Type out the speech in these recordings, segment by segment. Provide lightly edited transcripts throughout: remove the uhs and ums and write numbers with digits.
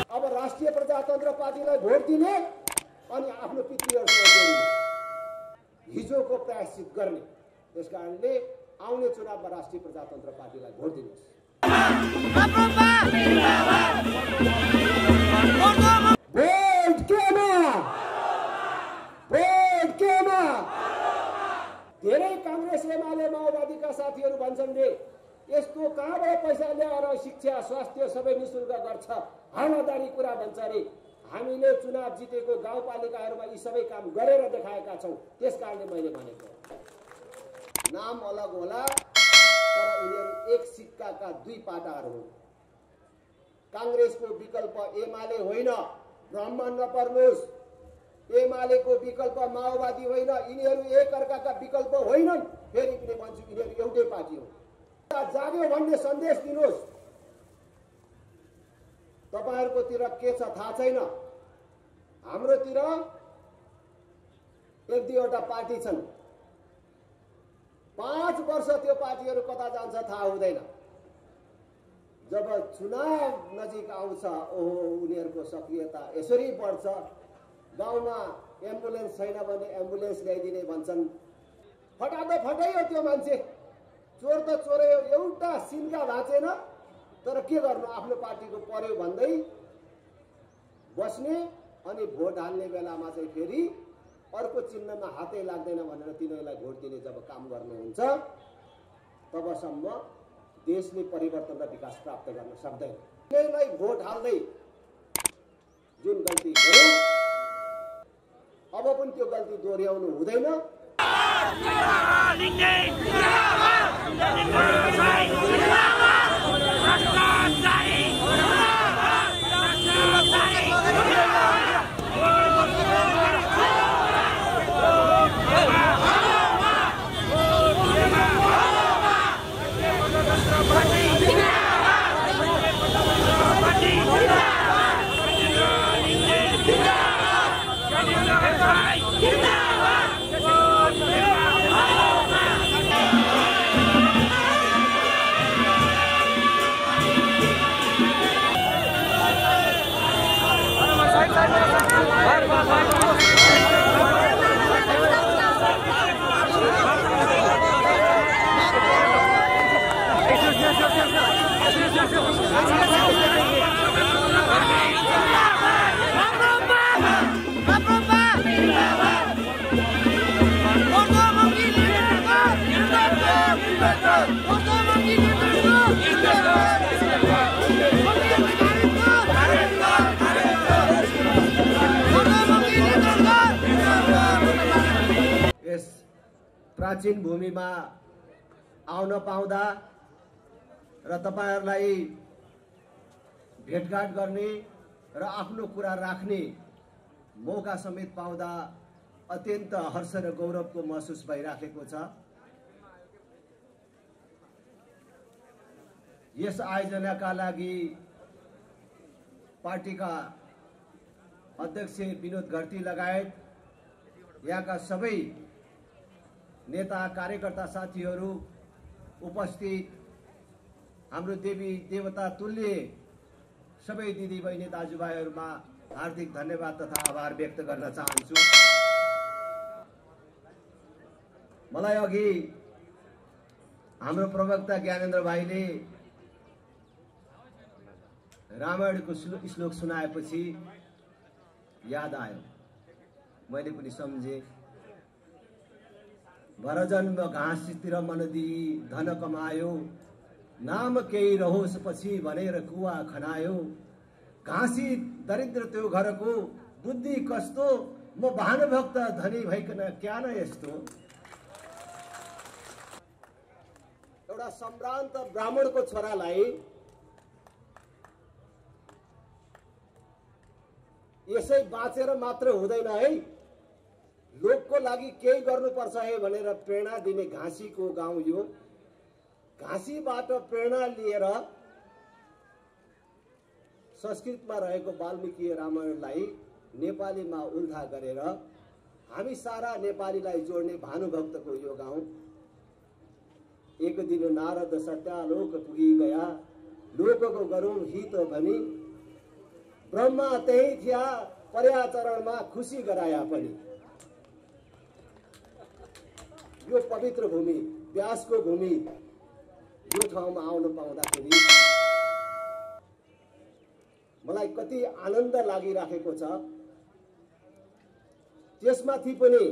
अब राष्ट्रिय प्रजातन्त्र पार्टीलाई भोट दिने अनि आफ्नो पितृहरूसँग जोड्ने हिजोको प्रायश्चित गर्ने। त्यसकारणले आउने चुनावमा राष्ट्रिय प्रजातन्त्र पार्टीलाई भोट दिनुहोस्। धेरै कांग्रेस एमाले माओवादीका साथीहरू भन्छन् रे यस्तो कहाँबाट पैसा ल्याएर शिक्षा स्वास्थ्य सबै निशुल्क गर्छ, हावादारी कुरा भन्छ रे। हामीले चुनाव जितेको गाउँपालिकाहरूमा यी सबै काम गरेर देखाएका छौं। त्यसकारणले मैले भनेको नाम अलग होला तर यिनीहरू एक सिक्काका दुई पाटाहरू हुन्। कांग्रेसको विकल्प एमाले होइन, ब्राह्मण नपर्नुहोस्। एमालेको विकल्प माओवादी होइन, यिनीहरू एक अर्काका विकल्प होइनन्। फेरि पनि भन्छु यिनीहरू एउटै पार्टी हो। जाग्यो भन्ने सन्देश दिनुहोस्। तपाईहरुकोतिर के छ थाहा छैन, हाम्रोतिर एक दुईवटा पार्टी छन्। 5 वर्ष त्यो पार्टीहरू कता जान्छ थाहा हुँदैन। जब चुनाव नजिक आउँछ ओहो उनीहरूको सक्रियता यसरी बढ्छ। गाउँमा एम्बुलेन्स छैन भने एम्बुलेन्स ल्याइदिने भन्छन्। फटादो फटाइयो त्यो मान्छे, चोर त चोरै, एउटा सिन्का भाँचेन। तर के गर्नु, आफ्नो पार्टीको पर्यो भन्दै बस्ने अनि भोट हाल्ने बेलामा चाहिँ फेरि अर्को चिन्हमा हातै लाग्दैन भनेर तिनीहरूलाई भोट दिने जब काम गर्नुहुन्छ तबसम्म देशले परिवर्तन र विकास प्राप्त गर्न सक्दैन। तिनीहरूलाई भोट हाल्दै जुन गल्ती गर्यो अब पनि त्यो गल्ती दोहोर्याउनु हुँदैन। प्राचीन भूमिमा आउन पाउँदा र तपाईहरुलाई भेटघाट गर्ने र आफ्नो कुरा राख्ने मौका समेत पाउँदा अत्यन्त हर्ष र गौरवको महसुस भइराखेको छ। यस आयोजनाका लागि पार्टीका अध्यक्ष विनोद घरती लगायत यहाँका सबै नेता कार्यकर्ता साथीहरू उपस्थित, हाम्रो देवी देवता तुल्य सबै दिदी बहिनी दाजुभाइहरूमा हार्दिक धन्यवाद तथा आभार व्यक्त गर्न चाहन्छु। मलाई अघि हाम्रो प्रवक्ता ज्ञानेन्द्र भाइले रामायणको श्लोक सुनाएपछि याद आयो, मैले पनि सम्झे। भरजन्म घाँसतिर मन दिई धन कमायो, नाम केही रहोस् पछि भनेर कुवा खनायो। घाँसी दरिद्र त्यो घरको बुद्धि कस्तो, म भानुभक्त धनी भइकन क्या न यस्तो। एउटा सम्भ्रान्त ब्राह्मणको छोरालाई यसै बाँचेर मात्र हुँदैन है, लोकको लागि केही गर्नुपर्छ है भनेर प्रेरणा दिने घाँसीको गाउँ यो। घाँसीबाट प्रेरणा लिएर संस्कृतमा रहेको वाल्मीकि रामायणलाई नेपालीमा उल्था गरेर हामी सारा नेपालीलाई जोड्ने भानुभक्तको यो गाउँ। एक दिन नारद सत्यालोक पुगी गया, लोकको गरौँ हित भनी, ब्रह्मा त्यही थिया पर्याचरणमा खुसी गराया पनि। यो पवित्र भूमि, व्यासको भूमि, यो ठाउँमा आउन पाउँदाखेरि मलाई कति आनन्द लागिराखेको छ। त्यसमाथि पनि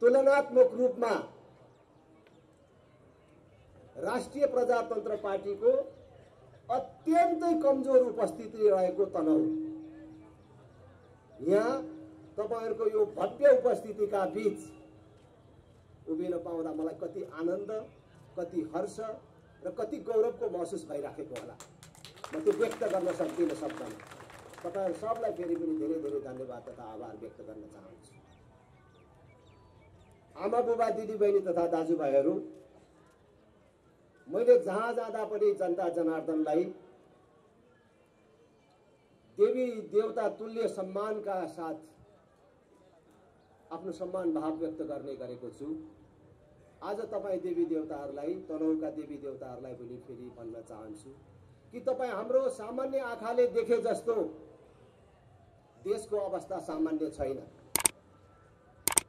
तुलनात्मक रूपमा राष्ट्रिय प्रजातन्त्र पार्टीको अत्यन्तै कमजोर उपस्थिति रहेको तनहुँ। यहाँ तपाईहरुको यो भव्य उपस्थितिका बीच उभिन पाउँदा मलाई कति आनन्द, कति हर्ष र कति गौरवको महसुस भइराखेको होला। म त्यो व्यक्त गर्न सक्दिनँ शब्दमा। तपाईहरु सबलाई फेरि पनि धेरै धेरै धन्यवाद तथा आभार व्यक्त गर्न चाहन्छु। आमा बुबा दिदीबहिनी तथा दाजुभाइहरू, मैले जहाँ जाँदा पनि जनता जनार्दनलाई देवी देवता तुल्य सम्मानका साथ आफ्नो सम्मान भाव व्यक्त गर्ने गरेको छु। आज तपाईँ देवी देवताहरूलाई, तनहुँका देवी देवताहरूलाई पनि फेरि भन्न चाहन्छु कि तपाईँ हाम्रो सामान्य आँखाले देखे जस्तो देशको अवस्था सामान्य छैन।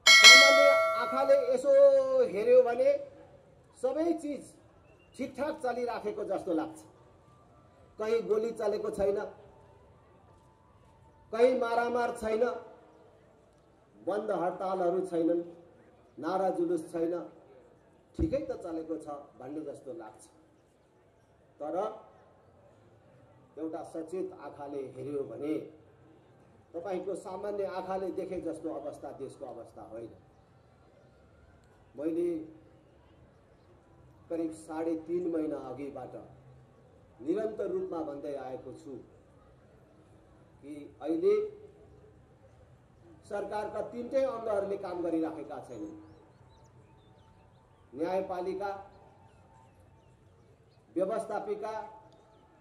सामान्य आँखाले यसो हेर्यो भने सबै चीज ठिकठाक चलिराखेको जस्तो लाग्छ। कहीँ गोली चलेको छैन, कहीँ मारामार छैन, बन्द हडतालहरू छैनन्, नारा जुलुस छैन, ठिकै त चलेको छ भन्ने जस्तो लाग्छ। तर एउटा सचेत आँखाले हेर्यो भने तपाईको सामान्य आँखाले देखे जस्तो अवस्था देशको अवस्था होइन। मैले करिब 3.5 महिना अघिबाट निरन्तर रूपमा भन्दै आएको छु कि अहिले सरकारका तीनटै अङ्गहरूले काम गरिराखेका छैनन्। न्यायपालिका, व्यवस्थापिका,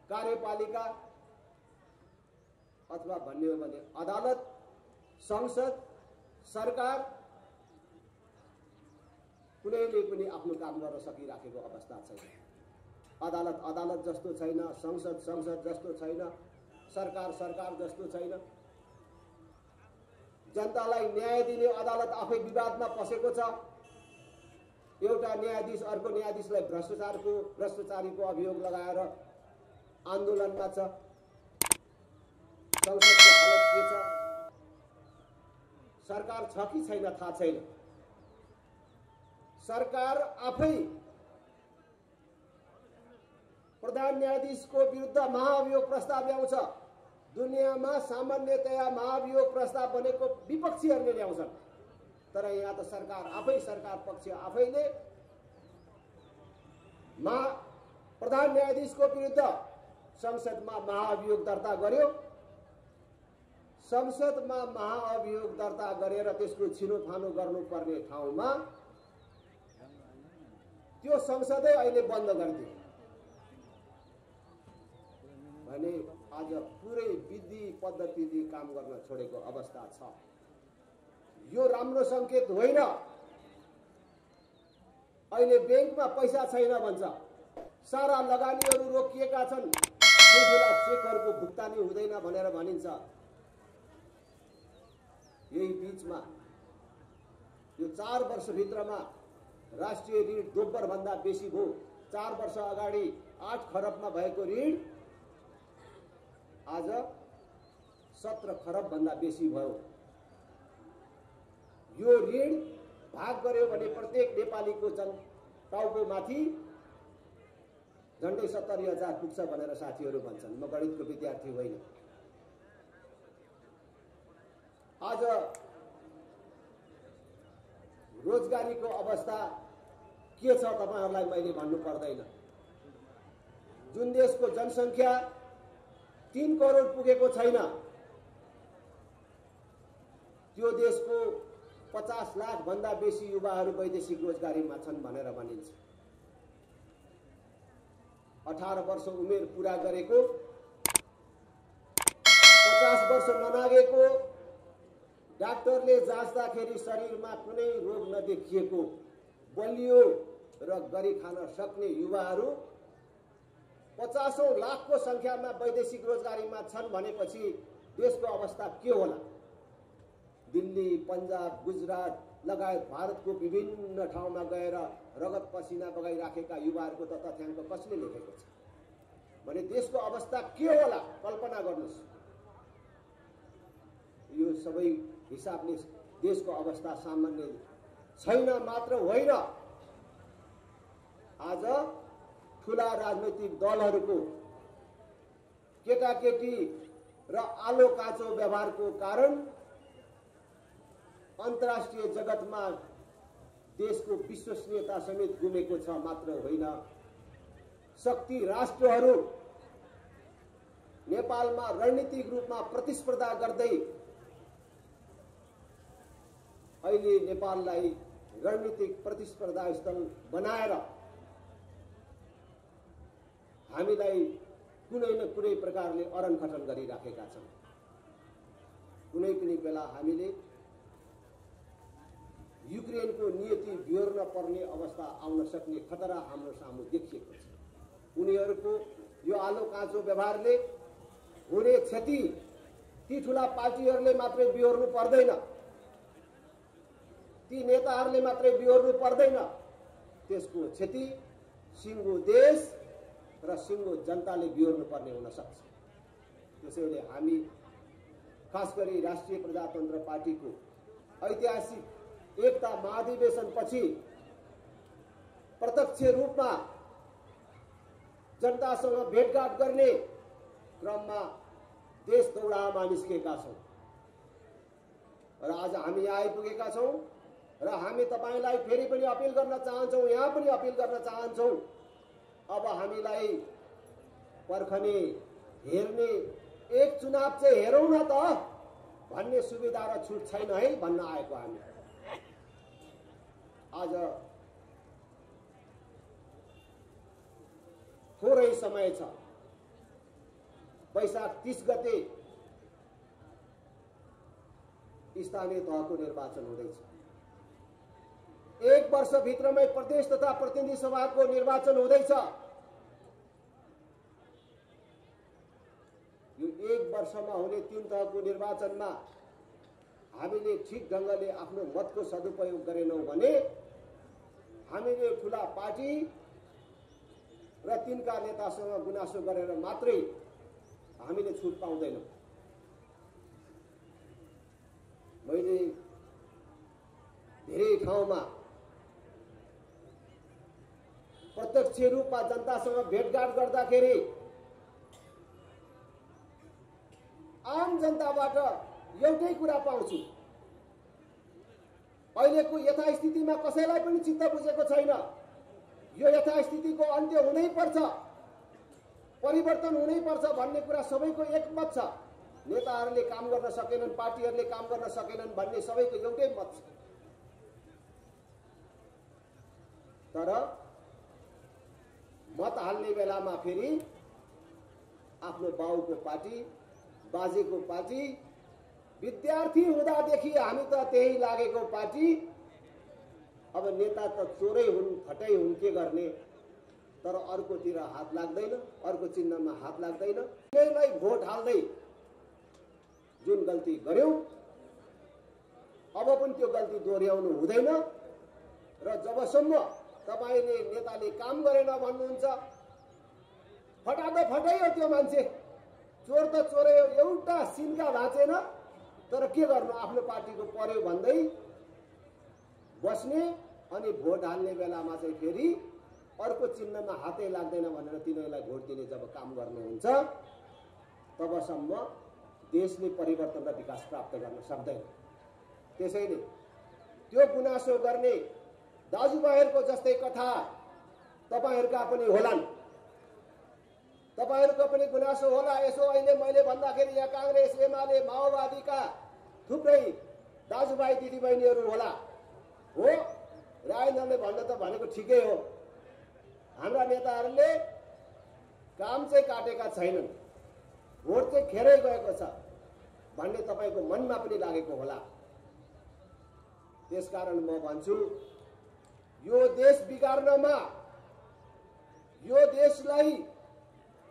कार्यपालिका अथवा भन्ने हो भने अदालत, संसद, सरकार कुनैले पनि आफ्नो काम गर्न सकिराखेको अवस्था छैन। अदालत अदालत जस्तो छैन, संसद संसद जस्तो छैन, सरकार सरकार जस्तो छैन। जनतालाई न्याय दिने अदालत आफै विवादमा पसेको छ। एउटा न्यायाधीश अर्को न्यायाधीशलाई भ्रष्टाचारीको अभियोग लगाएर आन्दोलनमा छ। संसदको हालत के छ? सरकार छ कि छैन थाहा छैन। सरकार आफै प्रधान न्यायाधीशको विरुद्ध महाभियोग प्रस्ताव ल्याउँछ। दुनियाँमा सामान्यतया महाभियोग प्रस्ताव बनेको विपक्षीहरूले ल्याउँछन्, तर यहाँ त सरकार आफै, सरकार पक्ष आफैले प्रधान न्यायाधीशको विरुद्ध संसदमा महाअभियोग दर्ता गर्यो। संसदमा महाअभियोग दर्ता गरेर त्यसको छिनोफानो गर्नुपर्ने ठाउँमा त्यो संसदै अहिले बन्द गरिदियो भने आज पुरै विधि पद्धतिले काम गर्न छोडेको अवस्था छ। यो राम्रो संकेत होइन। अहिले बैंकमा पैसा छैन भन्छ, सारा लगानीहरू रोकिएका छन्, ठुला चेकहरूको भुक्तानी हुँदैन भनेर भनिन्छ। यही बीचमा यो 4 वर्षभित्रमा राष्ट्रिय ऋण दोब्बर भन्दा बेसी भयो। 4 वर्ष अगाडि 8 खरबमा भएको ऋण आज 17 खरब भन्दा बेसी भयो। यो ऋण भाग गर्यो भने प्रत्येक नेपालीको टाउकोमाथि झन्डै 70,000 पुग्छ भनेर साथीहरू भन्छन्। म गणितको विद्यार्थी होइन। आज रोजगारीको अवस्था के छ तपाईहरुलाई मैले भन्नु पर्दैन। जुन देशको जनसंख्या 3 करोड पुगेको छैन, त्यो देशको 50 लाख भन्दा बेसी युवाहरू वैदेशिक रोजगारीमा छन् भनेर भनिन्छ। 18 वर्ष उमेर पूरा गरेको, 50 वर्ष ननागेको, डाक्टरले जाँच्दाखेरि शरीरमा कुनै रोग नदेखिएको बलियो र गरी खान सक्ने युवाहरू 50औं लाखको संख्यामा वैदेशिक रोजगारीमा छन् भनेपछि देशको अवस्था के होला? दिल्ली, पन्जाब, गुजरात लगायत भारतको विभिन्न ठाउँमा गएर रगत पसिना बगाइराखेका युवाहरूको त तथ्याङ्क कसले लेखेको छ भने देशको अवस्था के होला? कल्पना गर्नुहोस्। यो सबै हिसाबले देशको अवस्था सामान्य छैन मात्र होइन, आज ठुला राजनैतिक दलहरूको केटाकेटी र आलो काचो व्यवहारको कारण अन्तर्राष्ट्रिय जगतमा देशको विश्वसनीयता समेत गुमेको छ मात्र होइन, शक्ति राष्ट्रहरू नेपालमा रणनीतिक रूपमा प्रतिस्पर्धा गर्दै अहिले नेपाललाई रणनीतिक प्रतिस्पर्धा स्थल बनाएर हामीलाई कुनै न कुनै प्रकारले अरनखटन गरिराखेका छन्। कुनै पनि बेला हामीले युक्रेनको नियति बिहोर्न पर्ने अवस्था आउन सक्ने खतरा हाम्रो सामु देखिएको छ। उनीहरूको यो आलो काँचो व्यवहारले हुने क्षति ती ठुला पार्टीहरूले मात्रै बिहोर्नु पर्दैन, ती नेताहरूले मात्रै बिहोर्नु पर्दैन, त्यसको क्षति सिङ्गो देश र सिङ्गो जनताले बिहोर्नु पर्ने हुन सक्छ। त्यसैले हामी खास गरी राष्ट्रिय प्रजातन्त्र पार्टीको ऐतिहासिक एकता महाधिवेशन पछि प्रत्यक्ष रूपमा जनतासँग भेटघाट गर्ने क्रममा देश दौडामा निस्केका छौं र आज हामी यहाँ आइपुगेका छौं र हामी तपाईलाई फेरि पनि अपिल गर्न चाहन्छौं, यहाँ पनि अपिल गर्न चाहन्छौं, अब हामीलाई पर्खने हेर्ने एक चुनाव चाहिँ हेरौँ न त भन्ने सुविधा र छुट छैन है भन्न आएको हामी। आज थोरै समय छ, वैशाख 30 गते स्थानीय तहको निर्वाचन हुँदैछ। एक वर्षभित्रमै प्रदेश तथा प्रतिनिधि सभाको निर्वाचन हुँदैछ। यो एक वर्षमा हुने 3 तहको निर्वाचनमा हामीले ठिक ढंगले आफ्नो मतको सदुपयोग गरेनौं भने हामीले ठुला पार्टी र तिनका नेतासँग गुनासो गरेर मात्रै हामीले छुट पाउँदैनौं। मैले धेरै ठाउँमा प्रत्यक्ष रूपमा जनतासँग भेटघाट गर्दाखेरि आम जनताबाट एउटै कुरा पाउँछु, अहिलेको यथास्थितिमा कसैलाई पनि चित्त बुझेको छैन। यो यथास्थितिको अन्त्य हुनै पर्छ, परिवर्तन हुनै पर्छ भन्ने कुरा सबैको एकमत छ। नेताहरूले काम गर्न सकेनन्, पार्टीहरूले काम गर्न सकेनन् भन्ने सबैको एउटै मत छ। तर मत हाल्ने बेलामा फेरि आफ्नो बाउको पार्टी, बाजेको पार्टी, विद्यार्थी हुँदादेखि हामी त त्यही लागेको पार्टी, अब नेता त चोरै हुन्, फटै हुन्, के गर्ने, तर अर्कोतिर हात लाग्दैन, अर्को चिन्हमा हात लाग्दैन। यहीलाई भोट हाल्दै जुन गल्ती गर्यौं अब पनि त्यो गल्ती दोहोर्याउनु हुँदैन र जबसम्म तपाईले नेताले काम गरेन भन्नुहुन्छ, फटा त फटाइयो त्यो मान्छे, चोर त चोर्यो, एउटा सिन्का भाँचेन, तर के गर्नु, आफ्नो पार्टीको पर्यो भन्दै बस्ने अनि भोट हाल्ने बेलामा चाहिँ फेरि अर्को चिन्हमा हातै लाग्दैन भनेर तिनीहरूलाई भोट दिने जब काम गर्नुहुन्छ तबसम्म देशले परिवर्तन र विकास प्राप्त गर्न सक्दैन। त्यसैले त्यो गुनासो गर्ने दाजुभाइहरूको जस्तै कथा तपाईहरुका पनि होलान्, तपाईहरुको पनि गुनासो होला। यसो अहिले मैले भन्दाखेरि यहाँ कांग्रेस, एमाले, माओवादीका थुप्रै दाजुभाइ दिदीबहिनीहरू होला। हो, राजेन्द्रले भन्न त भनेको ठिकै हो, हाम्रा नेताहरूले काम चाहिँ काटेका छैनन्, भोट चाहिँ खेरै गएको छ भन्ने तपाईको मनमा पनि लागेको होला। त्यसकारण म भन्छु यो देश बिगार्नमा, यो देशलाई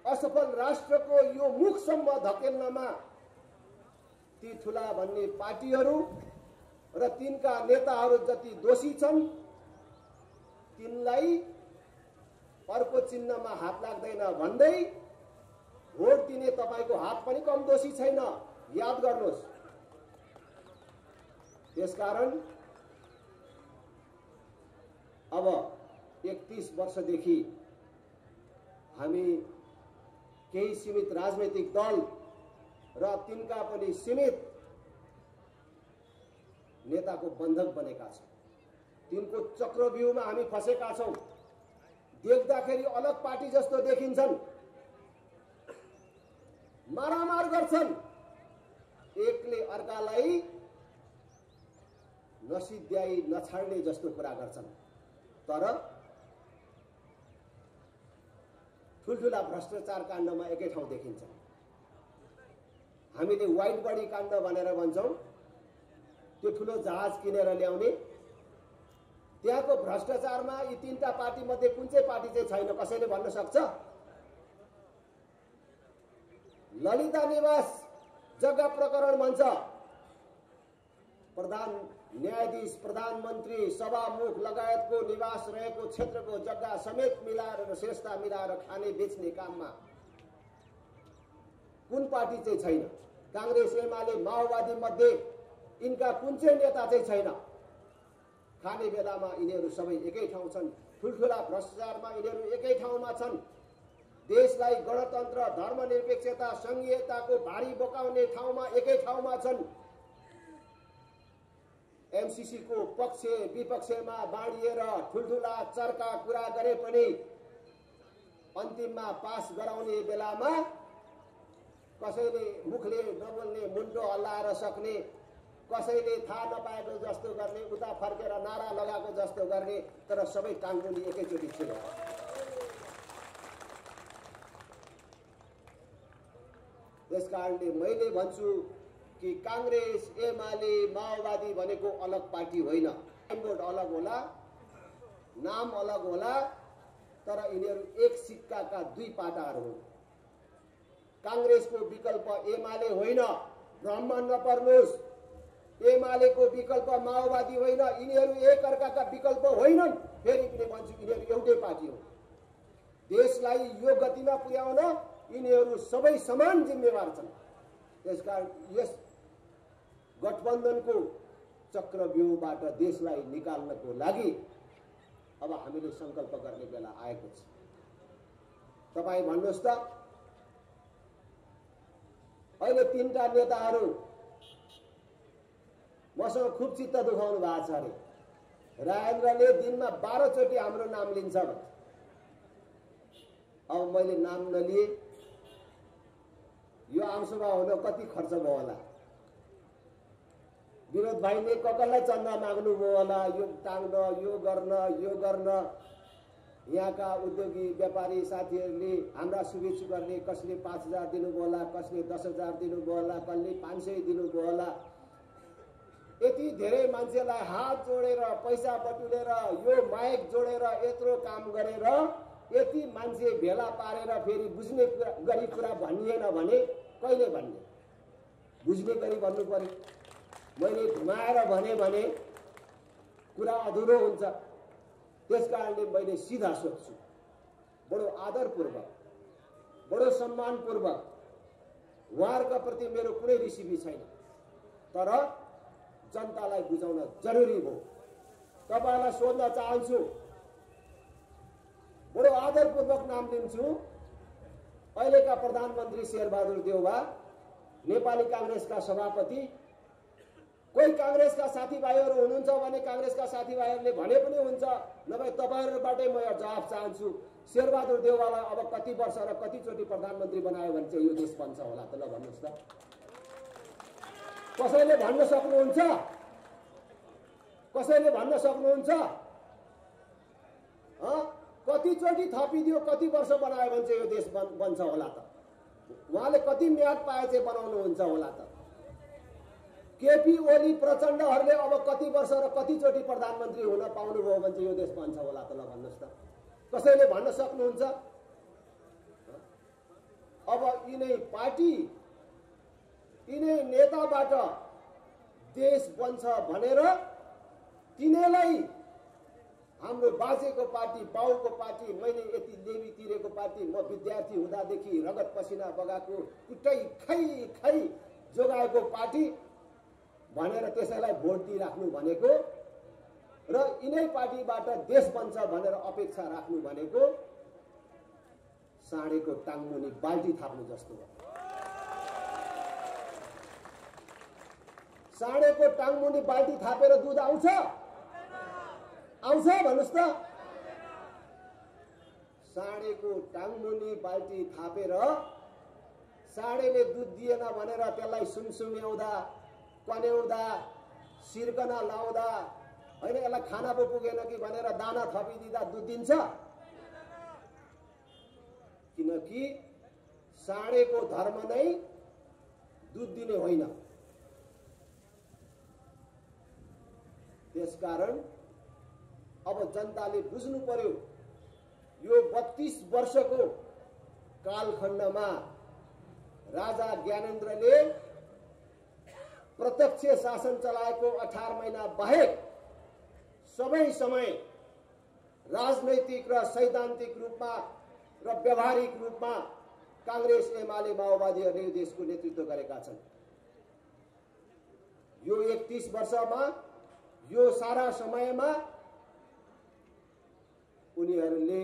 असफल राष्ट्रको यो मुखसम्म धकेल्नमा ती ठुला भन्ने पार्टीहरू र तिनका नेताहरू जति दोषी छन् तिनलाई अर्को चिन्हमा हात लाग्दैन भन्दै भोट दिने तपाईको हात पनि कम दोषी छैन, याद गर्नुहोस्। त्यसकारण अब 31 वर्षदेखि हामी केही सीमित राजनैतिक दल र तिनका पनि सीमित नेताको बन्धक बनेका छौं। तिनको चक्रव्यूहमा हामी फसेका छौं। देख्दाखेरि अलग पार्टी जस्तो देखिन्छन्, मारामार गर्छन्, एकले अर्कालाई नसिद्ध्याई नछाड्ने जस्तो कुरा गर्छन्, तर ठुलठुला भ्रष्टाचार काण्डमा एकै ठाउँ देखिन्छ। हामीले व्हाइट बडी काण्ड भनेर भन्छौं, त्यो ठुलो जहाज किनेर ल्याउने, त्यहाँको भ्रष्टाचारमा यी तीनटा पार्टी मध्ये कुन चाहिँ पार्टी चाहिँ छैन, कसैले भन्न सक्छ? ललिता निवास जग्गा प्रकरण भन्छ, प्रधान न्यायाधीश, प्रधानमन्त्री, सभामुख लगायतको निवास रहेको क्षेत्रको जग्गा समेत मिलाएर र श्रेष्ठता मिलाएर खाने बेच्ने काममा कुन पार्टी चाहिँ छैन? कांग्रेस, एमाले, माओवादी मध्ये यिनका कुन चाहिँ नेता चाहिँ छैन? खाने बेलामा यिनीहरू सबै एकै ठाउँ छन्, ठुलठुला भ्रष्टाचारमा यिनीहरू एकै ठाउँमा छन्। देशलाई गणतन्त्र, धर्मनिरपेक्षता, संघीयताको भारी बोकाउने ठाउँमा एकै ठाउँमा छन्। एमसीसी को पक्ष विपक्षमा बाँडिएर ठुलठुला चर्का कुरा गरे पनि अन्तिममा पास गराउने बेलामा कसैले मुखले नबोल्ने, मुन्टो हल्लाएर सक्ने, कसैले थाहा नपाएको जस्तो गर्ने, उता फर्केर नारा लगाएको जस्तो गर्ने, तर सबै कानूनी एकैचोटि थियो। त्यसकारणले मैले भन्छु कि कांग्रेस, एमाले, माओवादी भनेको अलग पार्टी होइन। बोर्ड अलग होला, नाम अलग होला, तर यिनीहरू एक सिक्काका दुई पाटाहरू हुन्। कांग्रेसको विकल्प एमाले होइन, भ्रम नपर्नुहोस्। एमालेको विकल्प माओवादी होइन, यिनीहरू एक अर्काका विकल्प होइनन्। फेरि पनि भन्छु, यिनीहरू एउटै पार्टी हो। देशलाई यो गतिमा पुर्याउन यिनीहरू सबै समान जिम्मेवार छन्। त्यसकारण यस गठबन्धनको चक्रव्यूहबाट देशलाई निकाल्नको लागि अब हामीले संकल्प गर्ने बेला आएको छ। तपाई भन्नुहोस् त, अहिले तीनटा नेताहरू मसँग खुब चित्त दुखाउनु भएको छ अरे। राजेन्द्रले दिनमा 12 चोटि हाम्रो नाम लिन्छ। अब मैले नाम नलिए यो आमसभा हुन कति खर्च भयो होला? विनोद भाइले कसलाई चन्दा माग्नु भयो होला? यो टाङ्न, यो गर्न यहाँका उद्योगी व्यापारी साथीहरूले हाम्रा शुभेच्छा गर्ने, कसले 5000 दिनुभयो होला, कसले 10000 दिनुभयो होला, कसले 500 दिनुभयो होला। यति धेरै मान्छेलाई हात जोडेर, पैसा बटुलेर, यो माइक जोडेर यत्रो काम गरेर यति मान्छे भेला पारेर फेरि बुझ्ने गरी कुरा भनिएन भने कहिले भन्ने? बुझ्ने गरी भन्नु पर्यो। मैले घुमाएर भने कुरा अधुरो हुन्छ। त्यसकारणले मैले सिधा सोध्छु, बडो आदरपूर्वक, बडो सम्मानपूर्वक। उहाँहरूका प्रति मेरो कुनै रिसिभी छैन, तर जनतालाई बुझाउन जरुरी हो। तपाईलाई सोध्न चाहन्छु, बडो आदरपूर्वक नाम लिन्छु, अहिलेका प्रधानमन्त्री शेरबहादुर देउवा, नेपाली कांग्रेसका सभापति। कोही कांग्रेसका साथीभाइहरू हुनुहुन्छ भने कांग्रेसका साथीभाइहरूले भने पनि हुन्छ, नभए तपाईहरुबाटै म जवाफ चाहन्छु। शेरबहादुर देउवालाई अब कति वर्ष र कतिचोटि प्रधानमन्त्री बनायो भने चाहिँ यो देश बन्छ होला त? ल भन्नुस् त, कसैले भन्न सक्नुहुन्छ? कसैले भन्न सक्नुहुन्छ? कतिचोटि थपिदियो, कति वर्ष बनायो भने चाहिँ यो देश बन्छ होला त? उहाँले कति म्याद पाए चाहिँ बनाउनुहुन्छ होला त? केपी ओली प्रचण्डहरूले अब कति वर्ष र कतिचोटि प्रधानमन्त्री हुन पाउनुभयो भने यो देश बन्छ होला त? ल भन्नुहोस् त, कसैले भन्न सक्नुहुन्छ? अब यिनै पार्टी यिनै नेताबाट देश बन्छ भनेर तिनीलाई हाम्रो बाजेको पार्टी, बाउको पार्टी, मैले यति लेबी तिरेको पार्टी, म विद्यार्थी हुँदादेखि रगत पसिना बगाएको कुटै खै जोगाएको पार्टी भनेर त्यसैलाई भोट दिइराख्नु भनेको र यिनै पार्टीबाट देश बन्छ भनेर अपेक्षा राख्नु भनेको साँडेको टाङमुनि बाल्टी थाप्नु जस्तो हो। साँडेको टाङमुनि बाल्टी थापेर दुध आउँछ? आउँछ भन्नुहोस् त? साँडेको टाङमुनि बाल्टी थापेर साँडेले दुध दिएन भनेर त्यसलाई सुमसुम्याउँदा, कन्याउँदा, सिर्कना लाउँदा, होइन यसलाई खाना पो पुगेन कि भनेर दाना थपिदिँदा दुध दिन्छ? किनकि साँडेको धर्म नै दुध दिने होइन। त्यसकारण अब जनताले बुझ्नु पर्यो, यो 32 वर्षको कालखण्डमा राजा ज्ञानेन्द्रले प्रत्यक्ष शासन चलाएको 18 महिना बाहेक सबै समय राजनैतिक र सैद्धान्तिक रूपमा र व्यावहारिक रूपमा कांग्रेस, एमाले, माओवादीहरूले देशको नेतृत्व गरेका छन्। यो 31 वर्षमा, यो सारा समयमा उनीहरूले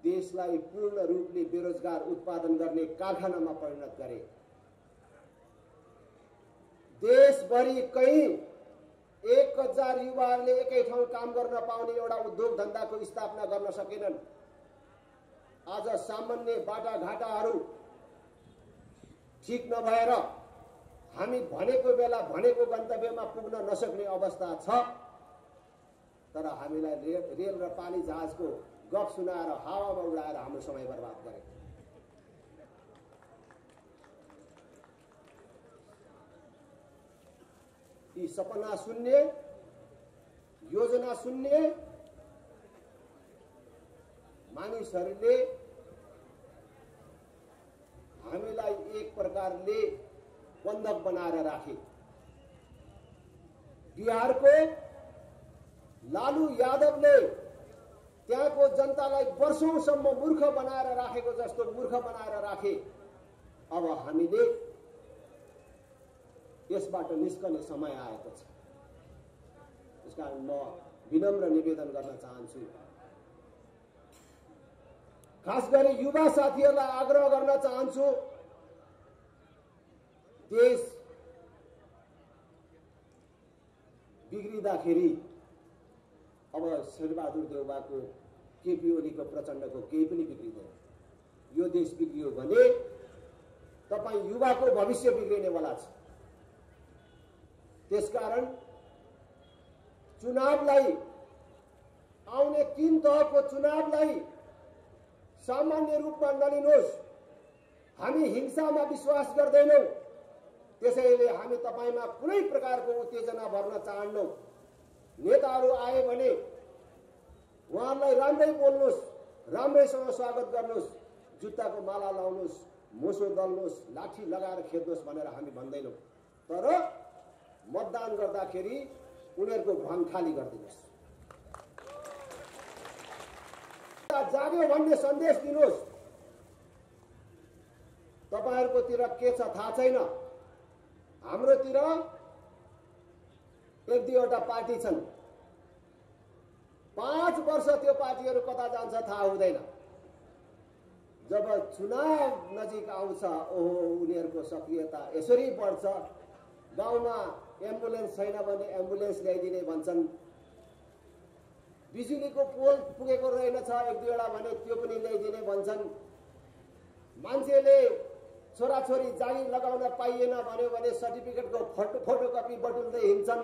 देशलाई पूर्ण रूपले बेरोजगार उत्पादन गर्ने कारखानामा परिणत गरे। देशभरि कहीँ 1000 युवाहरूले एकै ठाउँ काम गर्न पाउने एउटा उद्योग धन्दाको स्थापना गर्न सकेनन्। आज सामान्य बाटाघाटाहरू ठिक नभएर हामी भनेको बेला भनेको गन्तव्यमा पुग्न नसक्ने अवस्था छ। तर हामीलाई रेल र पानी जहाजको गफ सुनाएर हावामा उडाएर हाम्रो समय बर्बाद गरे। यी सपना सुन्ने, योजना सुन्ने मानिसहरूले हामीलाई एक प्रकारले बन्धक बनाएर राखे। बिहारको लालू यादवले त्यहाँको जनतालाई वर्षौंसम्म मूर्ख बनाएर राखेको जस्तो मूर्ख बनाएर राखे। अब हामीले यसबाट निस्कने समय आएको छ। त्यसकारण म विनम्र निवेदन गर्न चाहन्छु, खास गरी युवा साथीहरूलाई आग्रह गर्न चाहन्छु, देश बिग्रिँदाखेरि अब शेरबहादुर देउवाको, केपी ओलीको, प्रचण्डको केही पनि बिग्रिँदैन। यो देश बिग्रियो भने तपाईँ युवाको भविष्य बिग्रिनेवाला छ। त्यसकारण चुनावलाई, आउने 3 तहको चुनावलाई सामान्य रूपमा नलिनुहोस्। हामी हिंसामा विश्वास गर्दैनौँ, त्यसैले हामी तपाईमा कुनै प्रकारको उत्तेजना भर्न चाहन्नौँ। नेताहरू आए भने उहाँहरूलाई राम्रै बोल्नुहोस्, राम्रैसँग स्वागत गर्नुहोस्, जुत्ताको माला लाउनुहोस्, मोसो दल्नुहोस्, लाठी लगाएर खेद्नुहोस् भनेर हामी भन्दैनौँ। तर मतदान गर्दाखेरि उनीहरूको भ्रम खाली गरिदिनुहोस्, जाग्यो भन्ने सन्देश दिनुहोस्। तपाईहरुकोतिर के छ थाहा छैन, हाम्रोतिर 1-2वटा पार्टी छन्। 5 वर्ष त्यो पार्टीहरू कता जान्छ थाहा हुँदैन। जब चुनाव नजिक आउँछ, ओहो उनीहरूको सक्रियता यसरी बढ्छ। गाउँमा एम्बुलेन्स छैन भने एम्बुलेन्स ल्याइदिने भन्छन्। बिजुलीको पोल पुगेको रहेनछ 1-2वटा भने त्यो पनि ल्याइदिने भन्छन्। मान्छेले छोराछोरी जागिर लगाउन पाइएन भन्यो भने सर्टिफिकेटको फोटोकपी बटुल्दै हिँड्छन्।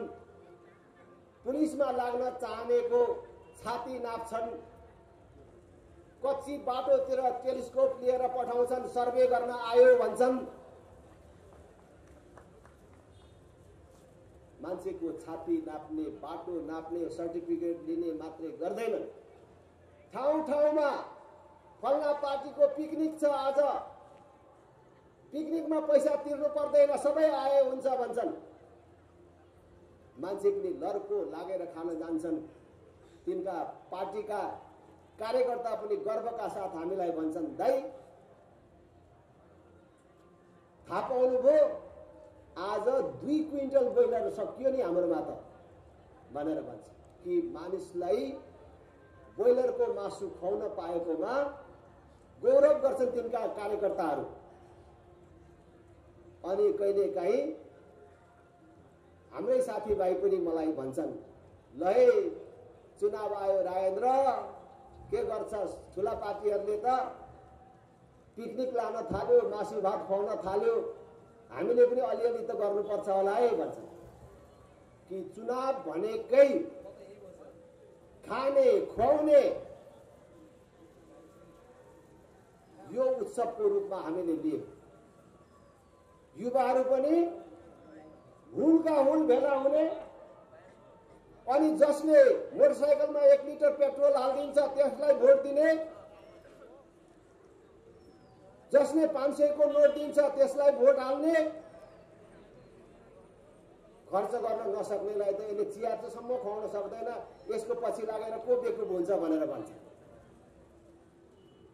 पुलिसमा लाग्न चाहनेको छाती नाप्छन्। कच्ची बाटोतिर टेलिस्कोप लिएर पठाउँछन्, सर्वे गर्न आयो भन्छन्। मान्छेको छाती नाप्ने, बाटो नाप्ने, सर्टिफिकेट लिने मात्रै गर्दैनन्। ठाउँ ठाउँमा फल्ना पार्टीको पिकनिक छ, आज पिकनिकमा पैसा तिर्नु पर्दैन, सबै आए हुन्छ भन्छन्। मान्छे पनि लर्को लागेर खान जान्छन्। तिनका पार्टीका कार्यकर्ता पनि गर्वका साथ हामीलाई भन्छन्, दाइ थाहा पाउनुभयो आज 2 क्विन्टल ब्रोइलर सकियो नि हाम्रोमा त भनेर भन्छ कि मानिसलाई ब्रोइलरको मासु खुवाउन पाएकोमा गौरव गर्छन् तिनका कार्यकर्ताहरू। अनि कहिलेकाहीँ हाम्रै साथीभाइ पनि मलाई भन्छन्, ल है चुनाव आयो राजेन्द्र, के गर्छस्? ठुला पार्टीहरूले त पिकनिक लान थाल्यो, मासु भात खुवाउन थाल्यो, हामीले पनि अलिअलि त गर्नुपर्छ होला है भन्छन्। कि चुनाव भनेकै खाने खुवाउने यो उत्सवको रूपमा हामीले लियौँ। युवाहरू पनि हुलका हुल भेला हुने, अनि जसले मोटरसाइकलमा 1 लिटर पेट्रोल हालिदिन्छ त्यसलाई भोट दिने, जसले 500 को नोट दिन्छ त्यसलाई भोट हाल्ने, खर्च गर्न नसक्नेलाई त यसले चिया सम्म खुवाउन सक्दैन, यसको पछि लागेर को बेकुब हुन्छ भनेर भन्छ।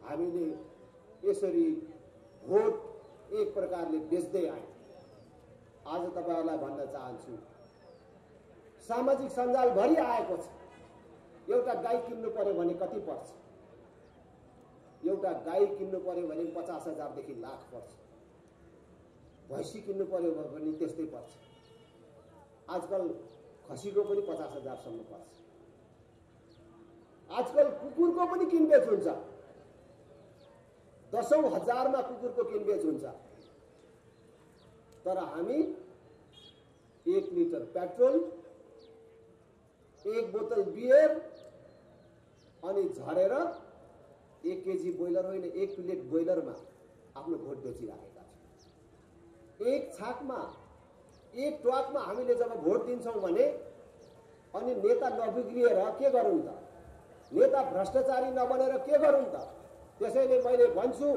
हामीले यसरी भोट एक प्रकारले बेच्दै आयौँ। आज तपाईहरुलाई भन्न चाहन्छु, सामाजिक सञ्जाल भरि आएको छ। एउटा गाई किन्नु पर्यो भने कति पर्छ? एउटा गाई किन्नु पर्यो भने 50,000 देखि लाख पर्छ। भैँसी किन्नु पर्यो भने त्यस्तै पर्छ। आजकल खसीको पनि 50,000 सम्म पर्छ। आजकल कुकुरको पनि किनबेच हुन्छ, 10,000 मा कुकुरको किनबेच हुन्छ। तर हामी 1 लिटर पेट्रोल, 1 बोतल बियर अनि झरेर 1 केजी ब्रोइलर होइन 1 प्लेट ब्रोइलरमा आफ्नो भोट बेचिराखेका छौँ। एक छाकमा, एक ट्वाकमा हामीले जब भोट दिन्छौँ भने अनि नेता नबिग्रिएर के गरौँ त? नेता भ्रष्टाचारी नबनेर के गरौँ त? त्यसैले मैले भन्छु,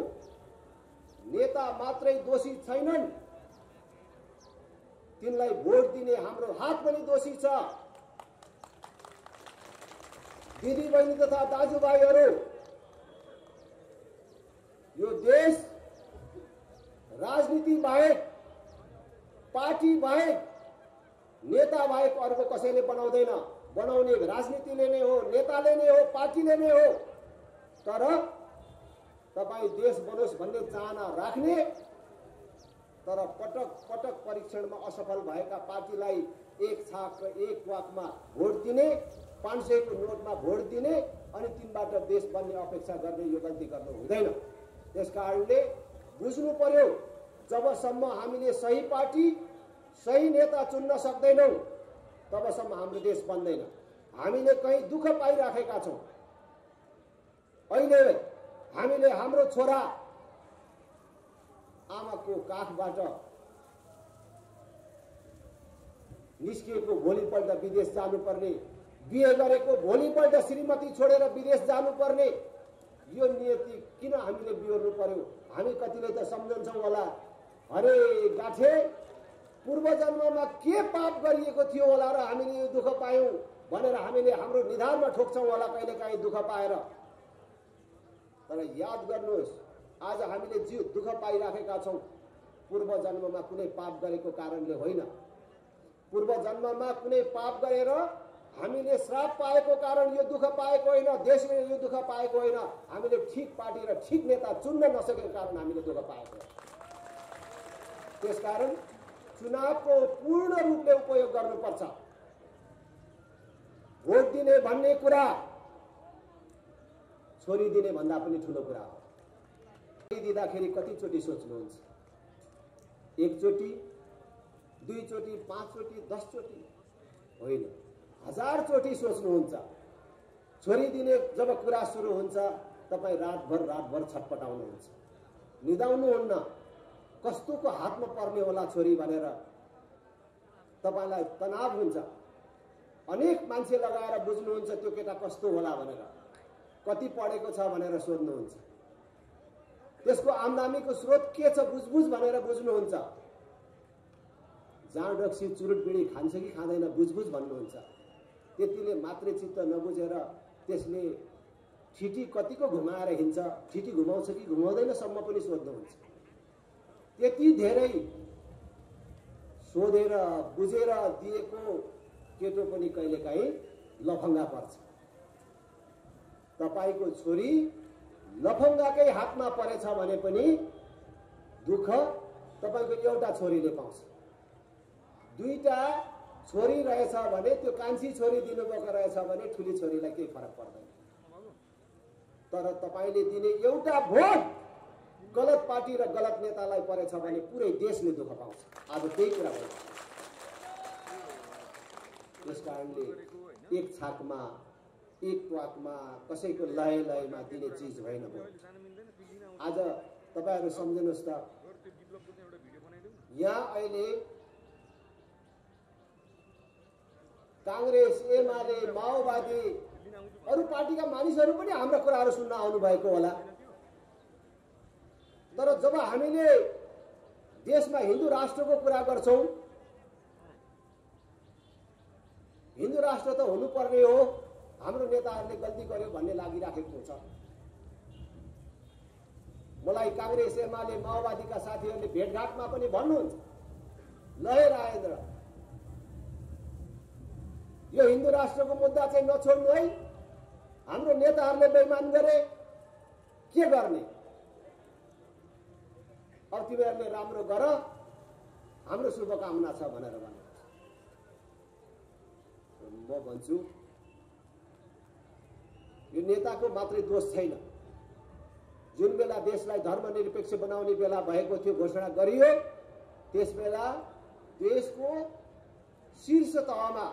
नेता मात्रै दोषी छैनन्, तिनलाई भोट दिने हाम्रो हात पनि दोषी छ। दिदी बहिनी तथा दाजुभाइहरू, यो देश राजनीति बाहेक, पार्टी बाहेक, नेता बाहेक अर्को कसैले बनाउँदैन। बनाउने राजनीतिले नै हो, नेताले नै हो, पार्टीले नै हो। तर तपाईं देश बनोस् भन्ने चाहना राख्ने, तर पटक पटक परीक्षणमा असफल भएका पार्टीलाई एक छाक र एक वाकमा भोट दिने, 500 को नोटमा भोट दिने अनि तिनबाट देश बन्ने अपेक्षा गर्ने यो गल्ती गर्नु हुँदैन। त्यसकारणले बुझ्नु पर्यो, जबसम्म हामीले सही पार्टी, सही नेता चुन्न सक्दैनौँ तबसम्म हाम्रो देश बन्दैन। हामीले कहीँ दुःख पाइराखेका छौँ। अहिले हामीले हाम्रो छोरा आमाको काखबाट निस्किएको भोलिपल्ट विदेश जानुपर्ने, बिहे गरेको भोलिपल्ट श्रीमती छोडेर विदेश जानुपर्ने, यो नियति किन हामीले बिहोर्नु पर्यो? हामी कतिले त सम्झन्छौँ होला, अरे गाठे पूर्व जन्ममा के पाप गरिएको थियो होला र हामीले यो दुःख पायौँ भनेर हामीले हाम्रो निधारमा ठोक्छौँ होला कहिलेकाहीँ दुःख पाएर। तर याद गर्नुहोस्, आज हामीले जो दुःख पाइराखेका छौँ पूर्व जन्ममा कुनै पाप गरेको कारणले होइन। पूर्व जन्ममा कुनै पाप गरेर हामीले श्राप पाएको कारण यो दुःख पाएको होइन, देशले यो दुःख पाएको होइन। हामीले ठीक पार्टी र ठीक नेता चुन्न नसकेको कारण हामीले दुःख पाएको हो। त्यसकारण चुनावको पूर्ण रूपले उपयोग गर्नुपर्छ। भोट दिने भन्ने कुरा छोरी दिने भन्दा पनि ठुलो कुरा हो। दिँदाखेरि कतिचोटि सोच्नुहुन्छ? 1 चोटि, 2 चोटि, 5 चोटि, 10 चोटि होइन, 1000 चोटि सोच्नुहुन्छ। छोरी दिने जब कुरा सुरु हुन्छ तपाईँ रातभर छटपटाउनुहुन्छ, निदाउनुहुन्न। कस्तोको हातमा पर्ने होला छोरी भनेर तपाईलाई तनाव हुन्छ। अनेक मान्छे लगाएर बुझ्नुहुन्छ त्यो केटा कस्तो होला भनेर, कति पढेको छ भनेर सोध्नुहुन्छ, त्यसको आम्दानीको स्रोत के छ बुझ भनेर बुझ्नुहुन्छ, जाँड रक्सी चुरुट बिडी खान्छ कि खाँदैन बुझ भन्नुहुन्छ। त्यतिले मात्रै चित्त नबुझेर त्यसले ठिटी कतिको घुमाएर हिँड्छ, ठिटी घुमाउँछ कि घुमाउँदैन सम्म पनि सोध्नुहुन्छ। त्यति धेरै सोधेर बुझेर दिएको केटो पनि कहिलेकाहीँ लफङ्गा पर्छ। तपाईको छोरी लफङ्गाकै हातमा परेछ भने पनि दुःख तपाईको एउटा छोरीले पाउँछ। दुईटा छोरी रहेछ भने त्यो कान्छी छोरी दिनुभएको रहेछ भने ठुली छोरीलाई केही फरक पर्दैन। तर तपाईले दिने एउटा भोट गलत पार्टी र गलत नेतालाई परेछ भने पुरै देशले दुःख पाउँछ। आज त्यही कुरा भयो। त्यसकारणले एक छाकमा एक ट्वाकमा कसैको लयमा दिने चिज होइन। आज तपाईहरु सम्झनुस् त, यहाँ अहिले कांग्रेस, एमाले, माओवादी अरु पार्टीका मानिसहरू पनि हाम्रा कुराहरू सुन्न आउनु भएको होला। तर जब हामीले देशमा हिन्दू राष्ट्रको कुरा गर्छौं, हिन्दू राष्ट्र त हुनुपर्ने हो, हाम्रो नेताहरूले गल्ती गर्यो भन्ने लागिराखेको हुन्छ। मलाई कांग्रेस, एमाले, माओवादीका साथीहरूले भेटघाटमा पनि भन्नुहुन्छ, लहे राजेन्द्र यो हिन्दू राष्ट्रको मुद्दा चाहिँ नछोड्नु है, हाम्रो नेताहरूले बेइमान गरे के गर्ने, अब तिमीहरूले राम्रो गर, हाम्रो शुभकामना छ भनेर भन्नुहुन्छ। म भन्छु यो नेताको मात्रै दोष छैन। जुन बेला देशलाई धर्मनिरपेक्ष बनाउने बेला भएको थियो, घोषणा गरियो, त्यसबेला देशको शीर्ष तहमा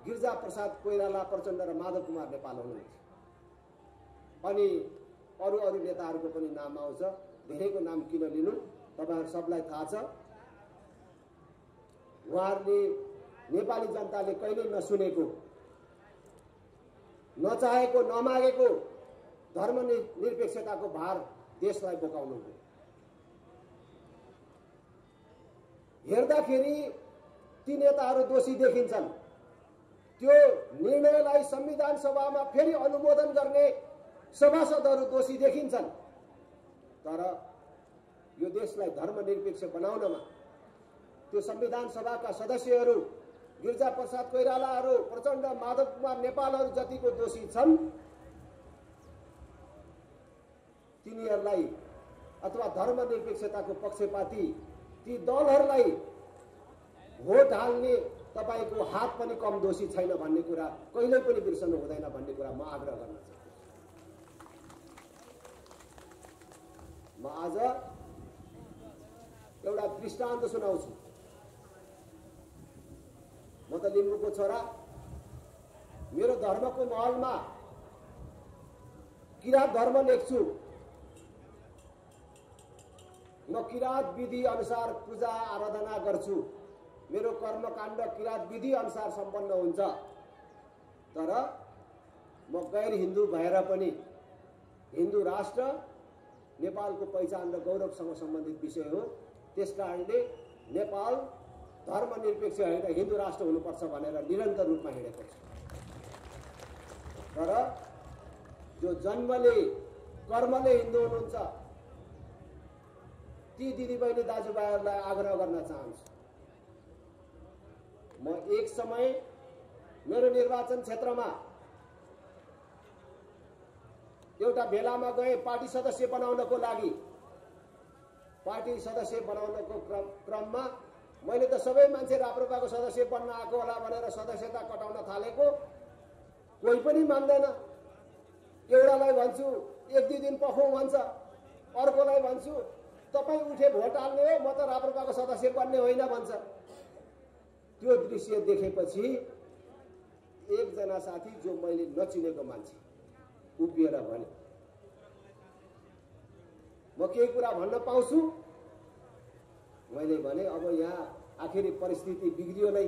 गिरिजा प्रसाद कोइराला प्रचण्ड र माधव कुमार नेपाल हुनुहुन्थ्यो। अनि अरु नेताहरूको पनि नाम आउँछ, धेरैको नाम किन लिनु, तपाईहरु सबलाई थाहा छ। उहाँहरूले नेपाली जनताले कहिल्यै नसुनेको, नचाहेको, नमागेको धर्मनिरपेक्षताको भार देशलाई बोकाउनु भयो। हेर्दाखेरि ती नेताहरू दोषी देखिन्छन्। त्यो निर्णयलाई संविधान सभामा फेरि अनुमोदन गर्ने सभासदहरू दोषी देखिन्छन्। तर यो देशलाई धर्मनिरपेक्ष बनाउनमा त्यो संविधान सभाका सदस्यहरू गिरिजा प्रसाद कोइरालाहरू, प्रचण्ड, माधव कुमार नेपालहरू जतिको दोषी छन्, तिनीहरूलाई अथवा धर्मनिरपेक्षताको पक्षपाती ती दलहरूलाई भोट हाल्ने तपाईको हात पनि कम दोषी छैन भन्ने कुरा कहिल्यै पनि बिर्सनु हुँदैन भन्ने कुरा म आग्रह गर्न चाहन्छु। म आज एउटा दृष्टान्त सुनाउँछु। म त लिम्बूको छोरा, मेरो धर्मको महलमा किरात धर्म लेख्छु। म किरात विधि अनुसार पूजा आराधना गर्छु। मेरो कर्मकाण्ड किरात विधि अनुसार सम्पन्न हुन्छ। तर म गैर हिन्दू भएर पनि हिन्दू राष्ट्र नेपालको पहिचान र गौरवसँग सम्बन्धित विषय हो। त्यसकारणले नेपाल धर्मनिरपेक्ष होइन हिन्दू राष्ट्र हुनुपर्छ भनेर निरन्तर रूपमा हिँडेको छु। तर जो जन्मले कर्मले हिन्दू हुनुहुन्छ ती दिदीबहिनी दाजुभाइहरूलाई आग्रह गर्न चाहन्छु। म एक समय मेरो निर्वाचन क्षेत्रमा एउटा भेलामा गए पार्टी सदस्य बनाउनको लागि। पार्टी सदस्य बनाउनको क्रममा मैले त सबै मान्छे राप्रपाको सदस्य बन्न आएको होला भनेर सदस्यता कटाउन थालेको, कोही पनि मान्दैन। एउटालाई भन्छु 1-2 दिन पखौँ भन्छ, अर्कोलाई भन्छु तपाई उठे भोट हाल्ने हो, म त राप्रपाको सदस्य बन्ने होइन भन्छ। त्यो दृश्य देखेपछि एकजना साथी जो मैले नचिनेको मान्छे उभिएर भने, म केही कुरा भन्न पाउँछु? मैले भने अब यहाँ आखिरी परिस्थिति बिग्रियो नै,